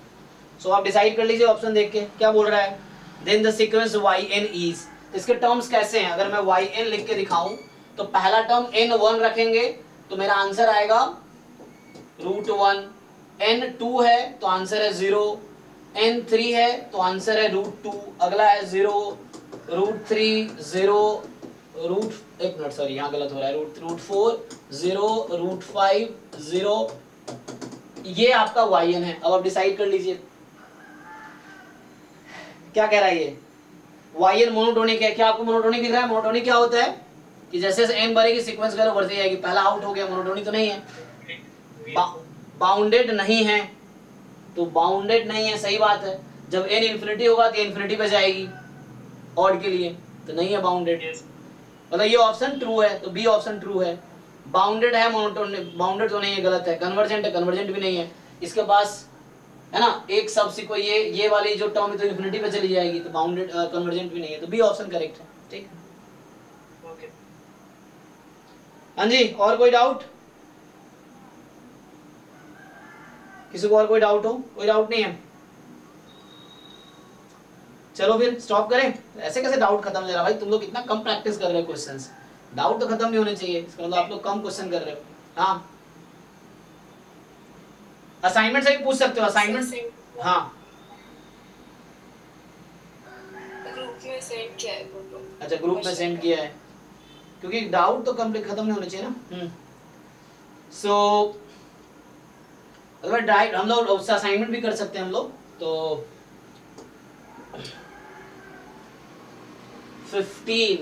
सो आप डिसाइड कर लीजिए ऑप्शन देख के क्या बोल रहा है। Then the sequence yn is, इसके टर्म्स कैसे हैं, अगर मैं yn लिख के दिखाऊं तो पहला टर्म n 1 रखेंगे तो मेरा आंसर आएगा √1, n 2 है तो आंसर है 0, n 3 है तो आंसर है √2, अगला है 0, √3 0, एक मिनट सॉरी यहाँ गलत हो रहा है, √4 0, √5 0, ये आपका yn है। अब आप डिसाइड कर लीजिए क्या कह रहा है ये, yn मोनोटोनिक है, क्या आपको मोनोटोनिक दिख रहा है। मोनोटोनिक क्या होता है कि जैसे जैसे n बढ़ेगी सीक्वेंस वैल्यू बढ़ती जाएगी, पहला आउट हो गया, मोनोटोनिक तो नहीं है। बाउंडेड नहीं है तो बाउंडेड नहीं है, सही बात है, जब n इन्फिनिटी होगा तो इन्फिनिटी पे जाएगी ऑड के लिए, तो नहीं है बाउंडेड, मतलब ये ऑप्शन ट्रू है तो बी ऑप्शन ट्रू है। बाउंडेड है मोनोटोनिक, बाउंडेड तो नहीं है, गलत है। कन्वर्जेंट है, कन्वर्जेंट भी नहीं है, इसके पास है ना एक सबसिक्वेंट ये वाली जो टर्म है तो इन्फिनिटी पे चली जाएगी, तो बाउंडेड कन्वर्जेंट भी नहीं है, तो बी ऑप्शन करेक्ट है, ठीक है। ओके, हाँ जी, और कोई डाउट, किसी को और कोई डाउट हो, कोई डाउट नहीं है, चलो फिर स्टॉप करें। ऐसे कैसे डाउट खत्म हो जा रहा भाई, तुम लोग कितना कम प्रैक्टिस कर रहे हो क्वेश्चंस, डाउट तो खत्म नहीं होने चाहिए, इसका मतलब आप लोग कम क्वेश्चन कर रहे हो। हाँ असाइनमेंट से भी पूछ सकते हो, असाइनमेंट हाँ ग्रुप में सेंड किया है फोटो। अच्छा ग्रुप में सेंड किया है, क्योंकि डाउट तो कंप्लीट खत्म नहीं होने चाहिए ना। सो अगर डाइट हम लोग उससे असाइनमेंट भी कर सकते हैं हम लोग, तो 15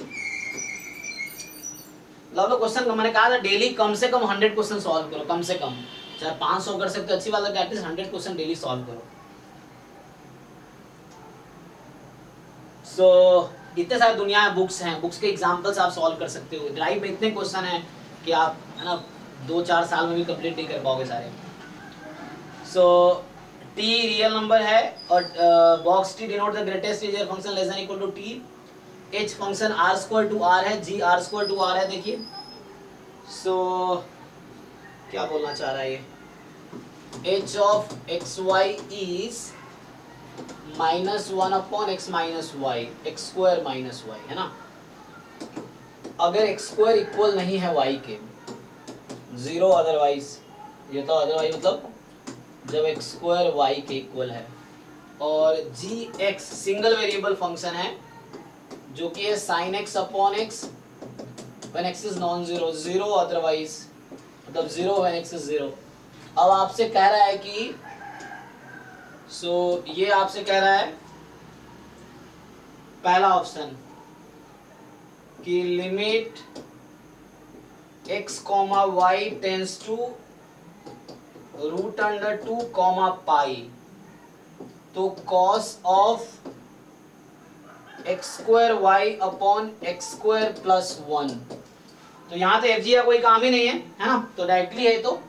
मतलब क्वेश्चन का मैंने कहा था डेली कम से कम 100 क्वेश्चन सॉल्व करो, कम से कम, चाहे 500 कर सकते हो अच्छी बात है, एटलीस्ट 100 क्वेश्चन डेली सॉल्व करो। सो इतने सारे दुनिया में बुक्स हैं, बुक्स के एग्जांपल्स आप सॉल्व कर सकते हो। ड्राइव में इतने क्वेश्चन हैं कि आप है ना 2-4 साल में भी कंप्लीट नहीं कर पाओगे सारे। सो t रियल नंबर है और box t denote the greatest integer function less than equal to t, h function r² to r है, g r² टू r है। देखिए सो क्या बोलना चाह रहा है ये, h of xy is -1/x - y, x² - y है ना। अगर x² इक्वल नहीं है y के, 0 अदरवाइज, ये तो अदरवाइज मतलब जब x² y के इक्वल है, और gx सिंगल वेरिएबल फंक्शन है जो कि है sin x upon x when x is non zero, 0 otherwise मतलब 0 when x is 0। अब आपसे कह रहा है कि ये आपसे कह रहा है पहला ऑप्शन कि limit x, y tends to √2, pi, तो cos of x² y upon x² plus 1, तो यहाँ तो एफ जी का कोई काम ही नहीं है, है ना, तो डायरेक्टली है तो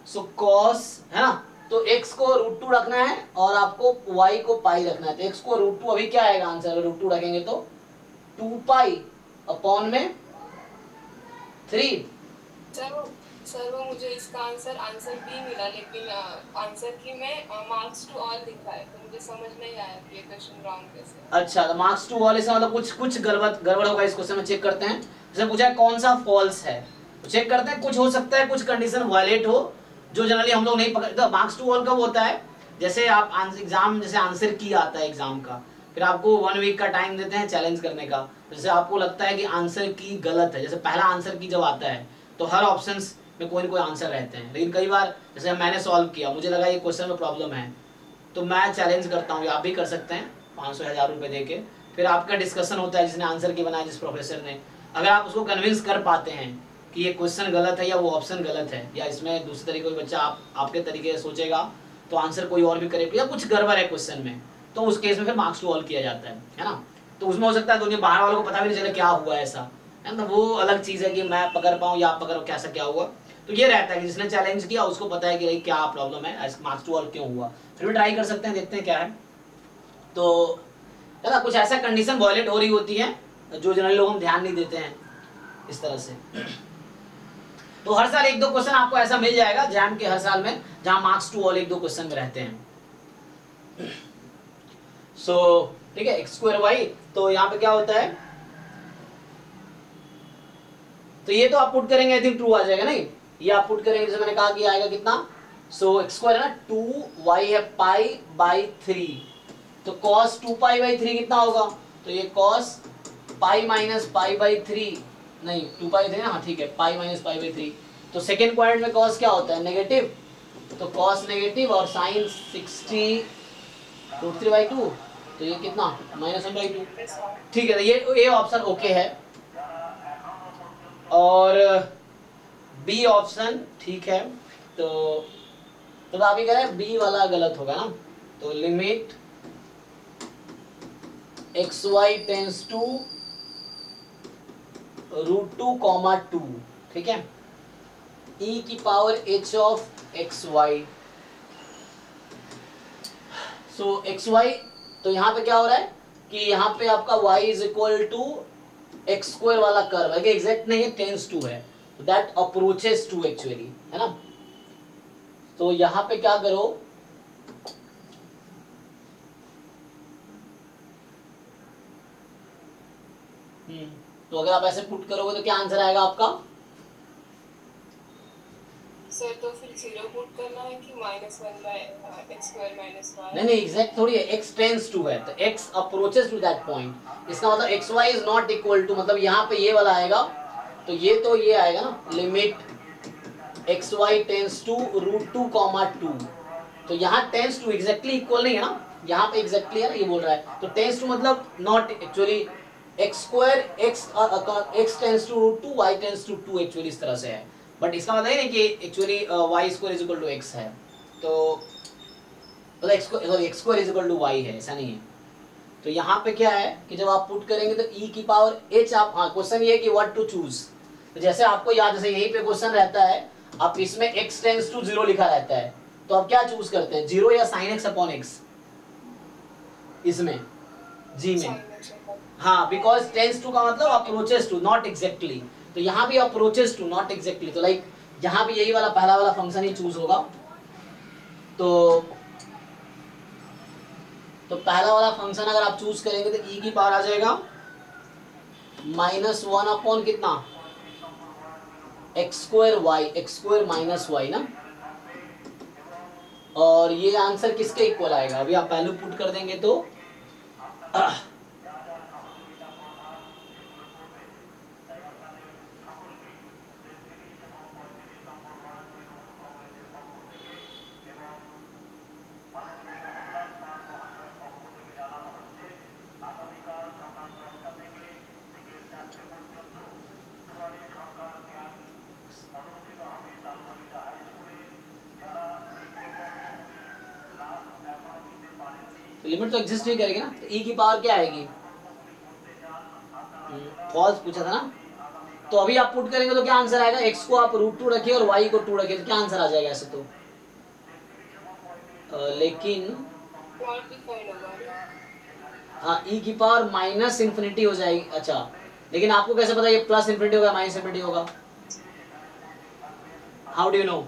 सो cos है ना, तो x को √2 रखना है और आपको y को पाई रखना है, तो x को √2 अभी क्या आएगा आंसर, √2 रखेंगे तो 2 पाई अपॉन में 3। सर सर वो मुझे इसका आंसर बी मिला, लेकिन आंसर की में मार्क्स टू ऑल लिखा है, तो मुझे समझ नहीं आया कि ये क्वेश्चन रॉन्ग कैसे। अच्छा, तो मार्क्स टू ऑल इसका मतलब कुछ गड़बड़ होगा इस क्वेश्चन में। चेक करते हैं, जैसे पूछा है कौन सा फॉल्स है, तो चेक करते हैं। कुछ हो सकता है कुछ कंडीशन वायलेट हो जो जनरली हम लोग नहीं पकड़। तो मार्क्स टू ऑल कब होता है, जैसे आप एग्जाम, जैसे आंसर की आता है एग्जाम का, फिर आपको 1 वीक का टाइम देते हैं चैलेंज करने का। जैसे आपको लगता है कि आंसर की गलत है, जैसे पहला आंसर की जब आता है तो हर ऑप्शन में कोई ना कोई आंसर रहते हैं, लेकिन कई बार जैसे मैंने सॉल्व किया, मुझे लगा ये क्वेश्चन में प्रॉब्लम है, तो मैं चैलेंज करता हूँ, आप भी कर सकते हैं 500-1000 रुपये दे के। फिर आपका डिस्कशन होता है, जिसने आंसर की बनाया, जिस प्रोफेसर ने, अगर आप उसको कन्विंस कर पाते हैं कि ये क्वेश्चन गलत है या वो ऑप्शन गलत है, या इसमें दूसरे तरीके कोई बच्चा आपके तरीके से सोचेगा तो आंसर कोई और भी करेक्ट, या कुछ गड़बड़ है क्वेश्चन में, तो उस केस में फिर मार्क्स टू ऑल किया जाता है ना। तो उसमें हो सकता है दुनिया बाहर वालों को पता भी नहीं चले क्या हुआ ऐसा, है ना। वो अलग चीज़ है कि मैं पकड़ पाऊँ या आप पकड़ कैसा क्या हुआ। तो ये रहता है कि जिसने चैलेंज किया उसको पता है कि भाई क्या प्रॉब्लम है, मार्क्स टू ऑल क्यों हुआ। फिर भी ट्राई कर सकते हैं, देखते हैं क्या है। तो है ना, कुछ ऐसा कंडीशन वायलेट हो रही होती है जो जनरली लोग हम ध्यान नहीं देते हैं इस तरह से। तो हर साल 1-2 क्वेश्चन आपको ऐसा मिल जाएगा जैम के हर साल में, जहां मार्क्स टू ऑल 1-2 क्वेश्चन में रहते हैं। सो ठीक है, एक्स स्क्वायर वाई, तो यहाँ पे क्या होता है, तो ये तो आप पुट करेंगे आई थिंक ट्रू आ जाएगा, नहीं ये आप पुट करेंगे, जैसे मैंने कहा कि आएगा कितना, सो एक्स स्क्वायर है ना 2y है π/3, तो cos 2π/3 कितना होगा, तो ये cos पाई माइनस π/3, नहीं 2π3 हाँ ठीक है, पाई माइनस π/3। तो सेकेंड क्वाड्रेंट में cos क्या होता है, नेगेटिव, तो cos नेगेटिव, और साइन 60√3/2, तो ये कितना -1/2। ठीक है, तो ये ऑप्शन ओके है, और बी ऑप्शन ठीक है। तो आप ये कह रहे हैं बी वाला गलत होगा ना, तो लिमिट xy टेंस टू √2, 2, ठीक है, e की power h of xy। So xy, तो यहाँ पे क्या हो रहा है कि यहाँ पे आपका y is equal to x square वाला कर्व है, कि एग्जैक्ट नहीं है, टेंस टू है, दैट अप्रोचेस टू एक्चुअली, है ना। तो यहाँ पे क्या करो, तो अगर आप ऐसे पुट करोगे तो क्या आंसर आएगा आपका, सर तो फिर 0 पुट करना है कि -1/x² -y? नहीं एग्जैक्ट थोड़ी है, x टेंस टू है, तो x approaches to that point, इसका मतलब xy is not equal to, मतलब यहाँ पे ये वाला आएगा, तो ये आएगा ना, लिमिट xy टेंस टू √2, 2, तो यहाँ टेंस टू एग्जैक्टली इक्वल नहीं है ना, यहाँ पे एग्जैक्टली है ना, ये बोल रहा है, तो टेंस टू मतलब not actually x tends to √2, y tends to 2 actually इस तरह से है, बट इसका मतलब नहीं कि actually y² is equal to x है, तो मतलब x² is equal to y है, ऐसा नहीं है। तो यहाँ पे क्या है कि जब आप पुट करेंगे तो e की पावर h, आप हाँ क्वेश्चन ये है कि व्हाट टू चूज, तो जैसे आपको याद, जैसे यहीं पे क्वेश्चन रहता है, आप इसमें x टेंस टू 0 लिखा रहता है, तो आप क्या चूज करते हैं, 0 या sin x अपॉन x, इसमें g में, हाँ बिकॉज टेंस टू का मतलब अप्रोचेस टू, नॉट एग्जैक्टली, तो यहाँ भी अप्रोचेस टू नॉट एग्जैक्टली, तो लाइक यहाँ भी यही वाला पहला वाला फंक्शन ही चूज होगा, तो पहला वाला फंक्शन अगर आप चूज करेंगे तो e की पावर आ जाएगा -1 अपॉन कितना, x² माइनस y ना, और ये आंसर किसके इक्वल आएगा, अभी आप वैल्यू पुट कर देंगे तो लिमिट तो एग्जिस्ट नहीं करेगी ना, तो e की पावर क्या आएगी, फॉल्स पूछा था ना, तो अभी आप पुट करेंगे तो क्या आंसर आएगा, x को आप √2 रखिए और y को 2 रखिए, तो क्या आंसर आ जाएगा ऐसे तो, लेकिन हाँ e की पावर -∞ हो जाएगी, अच्छा लेकिन आपको कैसे पता ये +∞ होगा -∞ होगा, हाउ डू यू नो?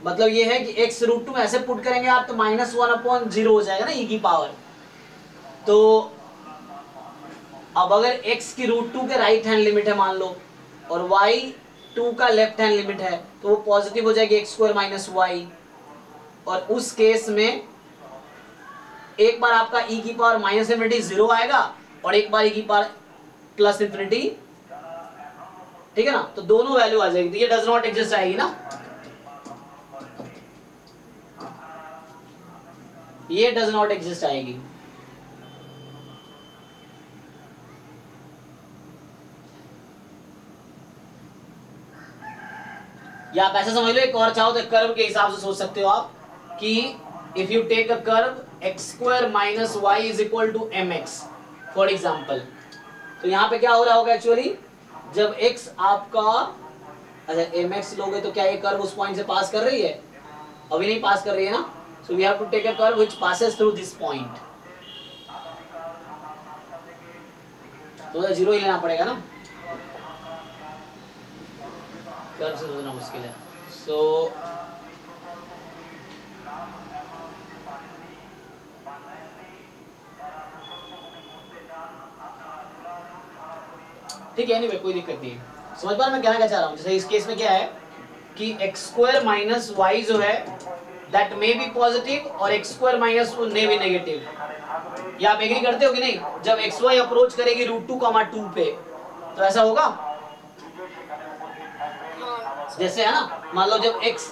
मतलब ये है कि x रूट टू में ऐसे पुट करेंगे आप तो -1/0 हो जाएगा ना e की पावर। तो अब अगर x की रूट टू के राइट हैंड लिमिट है मान लो और y 2 का लेफ्ट हैंड लिमिट है तो वो पॉजिटिव हो जाएगी x² - y। और उस केस में एक बार आपका e की पावर -∞ 0 आएगा और एक बार e की पावर +∞, ठीक है ना, तो दोनों वैल्यू आ जाएगी। तो ये डज नॉट एग्जिस्ट आएगी ना, ये डज नॉट एग्जिस्ट आएगी। या आप ऐसा समझ लो, एक और चाहो तो कर्व के हिसाब से सोच सकते हो आप कि if you take a curve x² - y = mx for example, तो यहाँ पे क्या हो रहा होगा एक्चुअली, जब x आपका, अच्छा mx लोगे तो क्या ये कर्व उस पॉइंट से पास कर रही है? अभी नहीं पास कर रही है ना, so we have to take a curve which passes through this point, तो 0 ही लेना पड़ेगा ना, कर्व से सोचना मुश्किल है। सो ठीक है, एनीवे कोई दिक्कत नहीं है। समझ पा रहे मैं कहना क्या चाह रहा हूँ? जैसे इस केस में क्या है कि x² - y जो है दैट मे बी पॉजिटिव और x² - मे बी नेगेटिव। ये आप एग्री करते हो कि नहीं? जब xy अप्रोच करेगी √2, 2 पे तो ऐसा होगा, जैसे है ना, मान लो जब x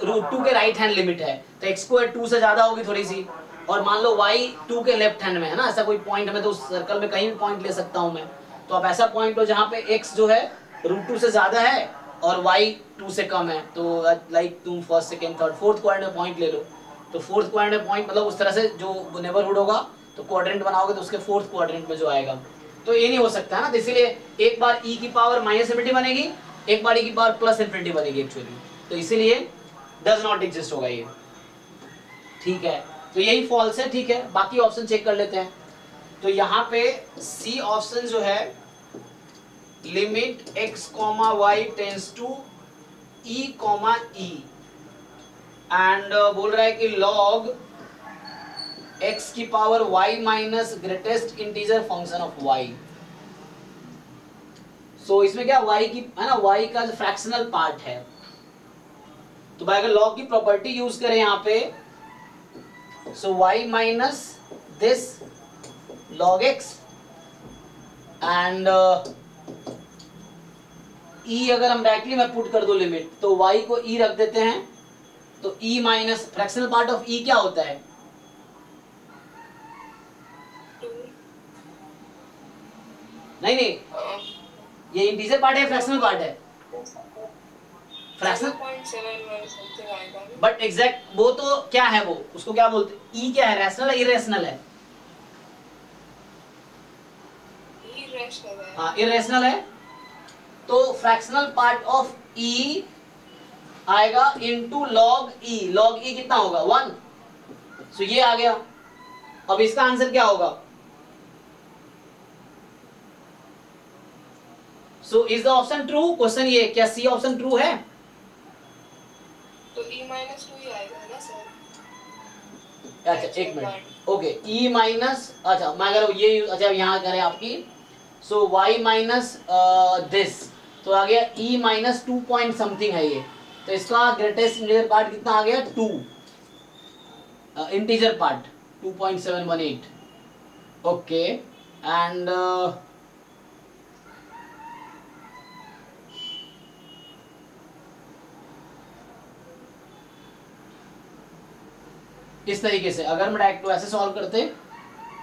√2 के राइट हैंड लिमिट है तो x² 2 से ज्यादा होगी थोड़ी सी, और मान लो y 2 के लेफ्ट हैंड में है ना, ऐसा कोई पॉइंट में, तो उस सर्कल में कहीं भी पॉइंट ले सकता हूं मैं। तो अब ऐसा पॉइंट हो जहां पे x जो है √2 से ज्यादा है और y 2 से कम है, तो लाइक तुम first second third fourth quadrant में पॉइंट ले लो, तो फोर्थ क्वाड्रेंट में पॉइंट मतलब उस तरह से जो नेबरहुड होगा, तो क्वाड्रेंट बनाओगे तो उसके फोर्थ क्वाड्रेंट में जो आएगा, तो ये नहीं हो सकता है ना। तो इसीलिए एक बार e की पावर -∞ बनेगी, एक बार e की पावर +∞ बनेगी एक्चुअली, तो इसीलिए डज नॉट एग्जिस्ट होगा ये, ठीक है। तो यही फॉल्स है, ठीक है। बाकी ऑप्शन चेक कर लेते हैं। तो यहाँ पे सी ऑप्शन जो है limit x, y tends to e, and बोल रहा है कि log x की power y minus greatest integer function of y। So इसमें क्या y की है ना, y का जो फ्रैक्शनल पार्ट है, तो भाई अगर log की प्रॉपर्टी यूज करें यहाँ पे, सो y minus this log x and e अगर हम डायरेक्टली मैं पुट कर दो लिमिट, तो y को e रख देते हैं, तो e minus fractional part of e क्या होता है? 2 नहीं, ये इंटीजर पार्ट है, फ्रैक्शनल पार्ट है, फ्रैक्शनल 0.71 समथिंग आएगा। बट एग्जैक्ट वो तो क्या है, वो उसको क्या बोलते हैं? e क्या है, रैशनल है इरेशनल है? इरेशनल है। हाँ इरेशनल है, तो फ्रैक्शनल पार्ट ऑफ e आएगा into log e। log e कितना होगा? 1। सो ये आ गया। अब इसका आंसर क्या होगा? So is the option true? Question ये, क्या सी ऑप्शन ट्रू है? तो e -2 ही आएगा ना सर? अच्छा एक मिनट, ओके e माइनस, अच्छा मैं अगर ये अच्छा यहाँ करें आपकी, सो y माइनस दिस, तो आ गया e माइनस 2 पॉइंट समथिंग है ये, तो इसका ग्रेटेस्ट इंटीजर पार्ट कितना आ गया? 2 इंटीजर पार्ट 2.718। ओके एंड इस तरीके से अगर मैं डायरेक्ट ऐसे सॉल्व करते,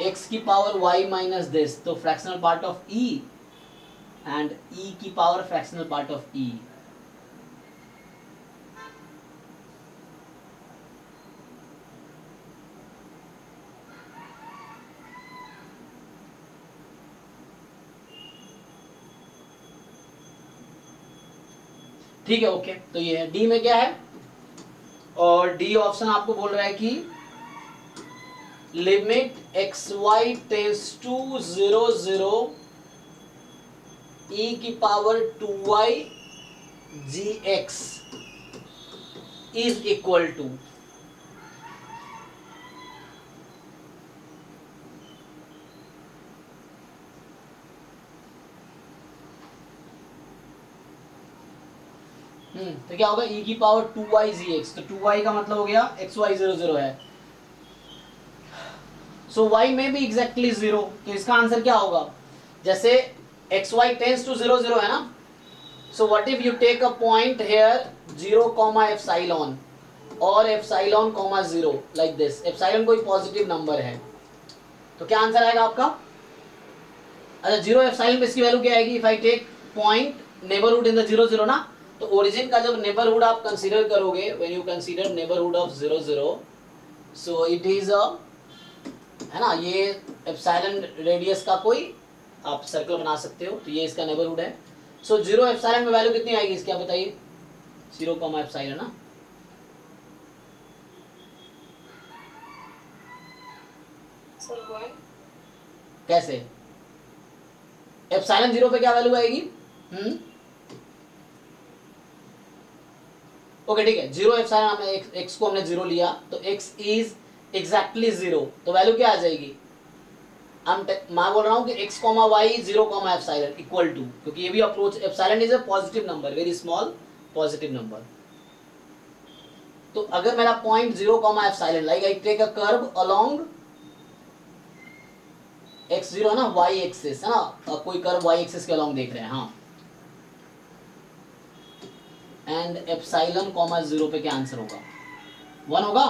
x की पावर y माइनस दिस, तो fractional part of e and e की power fractional part of e। ठीक है, ओके। तो ये है डी में क्या है, और डी ऑप्शन आपको बोल रहा है कि limit xy tends to 0, 0 e की power 2y gx is equal to तो क्या होगा e की पावर 2y gx, तो 2y का मतलब हो गया xy 0 है, सो y में भी एग्जैक्टली 0, तो इसका आंसर क्या होगा, जैसे xy टेंड्स टू 0 है ना, so what if you take a point here 0 comma epsilon और epsilon comma 0 like this, epsilon कोई पॉजिटिव नंबर है, तो क्या आंसर आएगा आपका, अच्छा 0 एप्सिलॉन पे इसकी वैल्यू क्या आएगी, if I take point neighbourhood in the 0 ना, तो ओरिजिन का जब नेबरहुड आप कंसीडर करोगे, when you consider neighbourhood of 0 so it is a, है ना, ये एप्सिलॉन रेडियस का कोई आप सर्कल बना सकते हो, तो ये इसका नेबरहुड है, सो 0 एप्सिलॉन में वैल्यू कितनी आएगी इसकी आप बताइए, 0 कॉमा एप्सिलॉन ना, सर 1 कैसे एप्सिलॉन 0 पे क्या वैल्यू आएगी, ओके ठीक है, 0 एप्सिलॉन हमने x को हमने 0 लिया, तो x इज एग्जैक्टली 0, तो वैल्यू क्या आ जाएगी, मैं बोल रहा हूँ कि x comma y 0 comma epsilon equal to, क्योंकि ये भी approach, epsilon is a positive number, very small positive number, तो अगर मेरा point 0 comma epsilon, like I take a curve along x0 है ना, y एक्सिस है ना, कोई कर्व y एक्सिस के अलोंग देख रहे हैं, हाँ, एंड एप्सिलॉन कॉमा 0 पे क्या आंसर होगा, 1 होगा,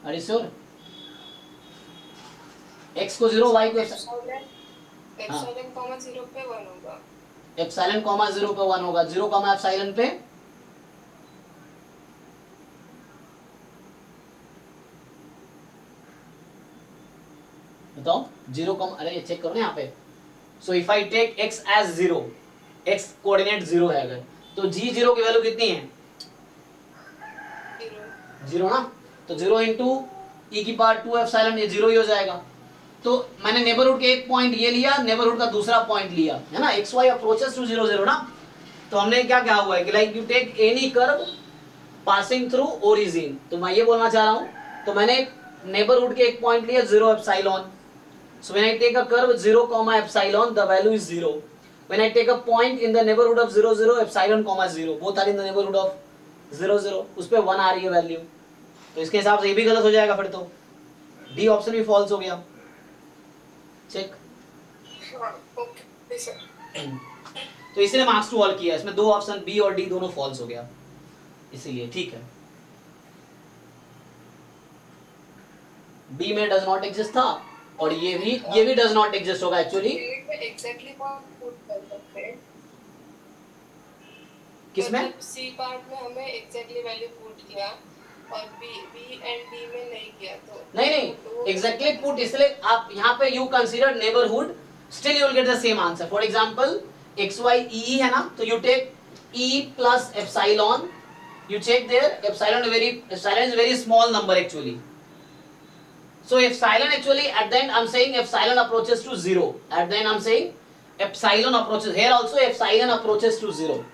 आर यू श्योर, x को 0 y को एप्सिलॉन कॉमा 0 पे 1 होगा, एप्सिलॉन कॉमा 0 पे 1 होगा, 0 कॉमा एप्सिलॉन पे बताओ, 0 कॉमा, अरे ये चेक करो ना यहाँ पे, so if I take x as 0, x coordinate 0 है अगर, तो g0 की वैल्यू कितनी है, 0 ना, तो 0 इंटू e की पावर 2 एप्सिलॉन, ये 0 ही हो जाएगा, तो मैंने नेबरहुड के एक पॉइंट ये लिया, नेबरहुड का दूसरा पॉइंट लिया, है ना, xy अप्रोचेस टू 0 ना, तो हमने क्या क्या हुआ है कि like you take any curve passing through origin, तो मैं ये बोलना चाह रहा हूँ, तो मैंने नेबरहुड के एक पॉइंट लिया 0 epsilon, so when I take a curve 0 comma epsilon the value is 0, when I take a point in the neighborhood of 0 epsilon comma 0 both are in the neighborhood of 0 उस पे 1 आ रही है value, तो इसके हिसाब से ये भी गलत हो जाएगा, फिर तो डी ऑप्शन भी फॉल्स हो गया, चेक, ओके सर, तो इसलिए मार्क्स टू ऑल किया, इसमें दो ऑप्शन बी और डी दोनों फॉल्स हो गया, इसीलिए ठीक है, बी में डज नॉट एग्जिस्ट था, और ये भी डज नॉट एग्जिस्ट होगा एक्चुअली, एग्जैक्टली पुट कर सकते हैं, किसमें, सी पार्ट में हमें एग्जैक्टली वैल्यू पुट किया और बी एंड डी में नहीं किया, तो नहीं एग्जैक्टली पुट, इसलिए आप यहाँ पे you consider neighbourhood, still you will get the same answer, for example xy e है ना, तो you take e plus epsilon, you check there epsilon is very small number actually, so epsilon actually at the end I'm saying epsilon approaches to 0, at the end I'm saying epsilon approaches, here also epsilon approaches to 0,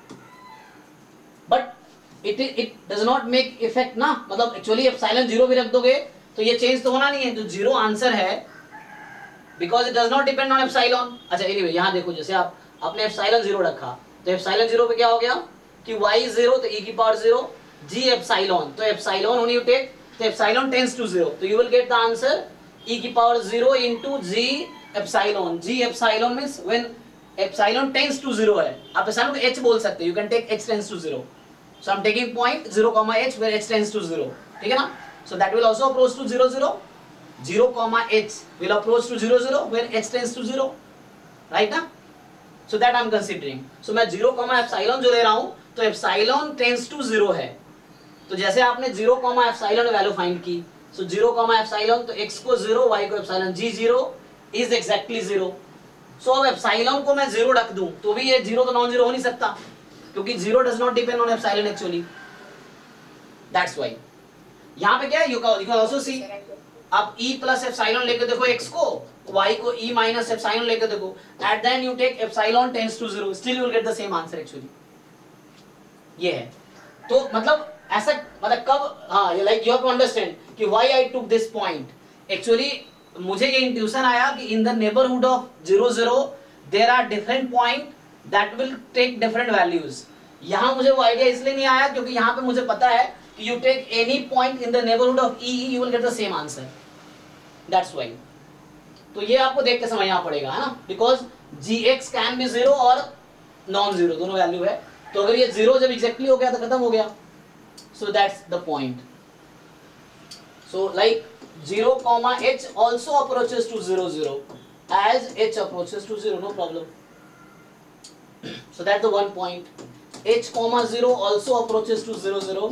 but it does not make effect ना, मतलब actually epsilon 0 भी रख दोगे तो ये change तो होना नहीं है, तो 0 आंसर है because it does not depend on epsilon, अच्छा anyway यहाँ देखो, जैसे आपने epsilon 0 रखा, तो epsilon 0 पे क्या हो गया कि y 0, तो e की पावर 0, g एप्सिलॉन, तो एप्सिलॉन when you take, तो एप्सिलॉन टेंड्स टू 0, तो you will get the answer e की power 0 into g epsilon, g epsilon means when epsilon tends to 0 है, आप एप्सिलॉन को h बोल सकते हो, you can take h tends to 0, so I'm taking point 0 h where h tends to 0, ठीक है ना, so that will also approach to 0 h will approach to 0 when h tends to 0, right ना, so that I'm considering, so मैं 0 epsilon जो ले रहा हूँ, तो एप्सिलॉन टेंड्स टू 0 है, तो जैसे आपने 0 एप्सिलॉन वैल्यू फाइंड की, सो 0 एप्सिलॉन, तो x को 0 y को एप्सिलॉन, g0 इज एग्जैक्टली 0, सो अब एप्सिलॉन को मैं 0 रख दूं तो भी ये 0 तो नॉन 0 हो नहीं सकता, क्योंकि 0 does not depend on epsilon actually, that's why यहाँ पे क्या है, यू कैन आल्सो सी, आप e प्लस एप्सिलॉन लेके देखो x को, y को e माइनस एप्सिलॉन लेकर देखो, at the end you take epsilon tends to 0, still you will get the same answer actually. ये है तो मतलब ऐसा मतलब कब, हाँ like you have to understand कि why I took this point. Actually मुझे ये इंट्यूशन आया कि in the neighbourhood of 0 0 there are different point that will take different values. यहाँ मुझे वो आइडिया इसलिए नहीं आया क्योंकि यहाँ पे मुझे पता है कि you take any point in the neighbourhood of e you will get the same answer, that's why. तो ये आपको देख के समझना पड़ेगा, है ना, बिकॉज gx कैन बी 0 और नॉन 0 दोनों वैल्यू है। तो अगर ये 0 जब एग्जैक्टली हो गया तो खत्म हो गया। So that's the point. So like 0, h also approaches to 0 0 as h approaches to 0, no problem. So that's the one point. h, 0 also approaches to 0 0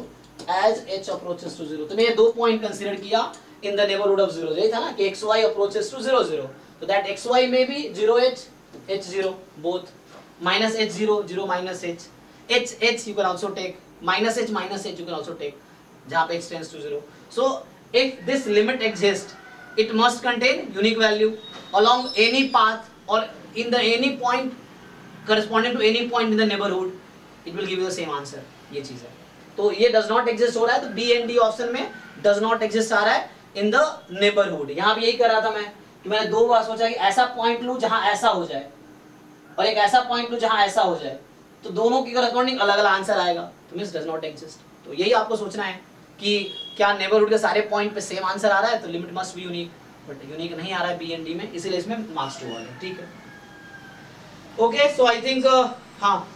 as h approaches to 0. तो मैं ये दो पॉइंट कंसीडर किया in the neighborhood of 0, यही था ना कि xy approaches to 0 0. So that xy may be 0h, h0 both, minus h0, 0 minus h, h you can also take, minus h you can also take, जहाँ पे x tends to 0. So if this limit exists, it must contain unique value along any path or in the any point corresponding to any point in the neighborhood, it will give you the same answer. ये चीज है। तो ये does not exist हो रहा है, तो B and D option में does not exist आ रहा है in the neighborhood। यहाँ पे यही कर रहा था मैं कि मैंने दो बार सोचा कि ऐसा पॉइंट लूँ जहाँ ऐसा हो जाए और एक ऐसा पॉइंट लूँ जहाँ ऐसा हो जाए, तो दोनों की corresponding अलग अलग आंसर आएगा, तो मीन्स does not exist। तो यही आपको सोचना है कि क्या नेबरहुड के सारे पॉइंट पे सेम आंसर आ रहा है, तो limit must be unique, but unique नहीं आ रहा है बी एंड डी में, इसीलिए इसमें मार्क्स 2 वाले। ठीक है, ओके। सो आई थिंक हाँ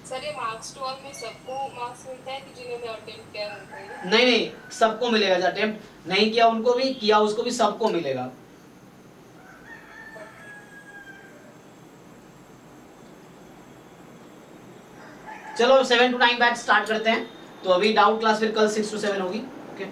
सर ये मार्क्स टू ऑल में सबको मार्क्स मिलता है कि जिन्होंने अटेम्प्ट किया उनको ही? नहीं नहीं, सबको मिलेगा, जो अटेम्प्ट नहीं किया उनको भी, किया उसको भी, सबको मिलेगा। चलो अब 7 to 9 बैच स्टार्ट करते हैं। तो अभी डाउट क्लास फिर कल 6 to 7 होगी। ओके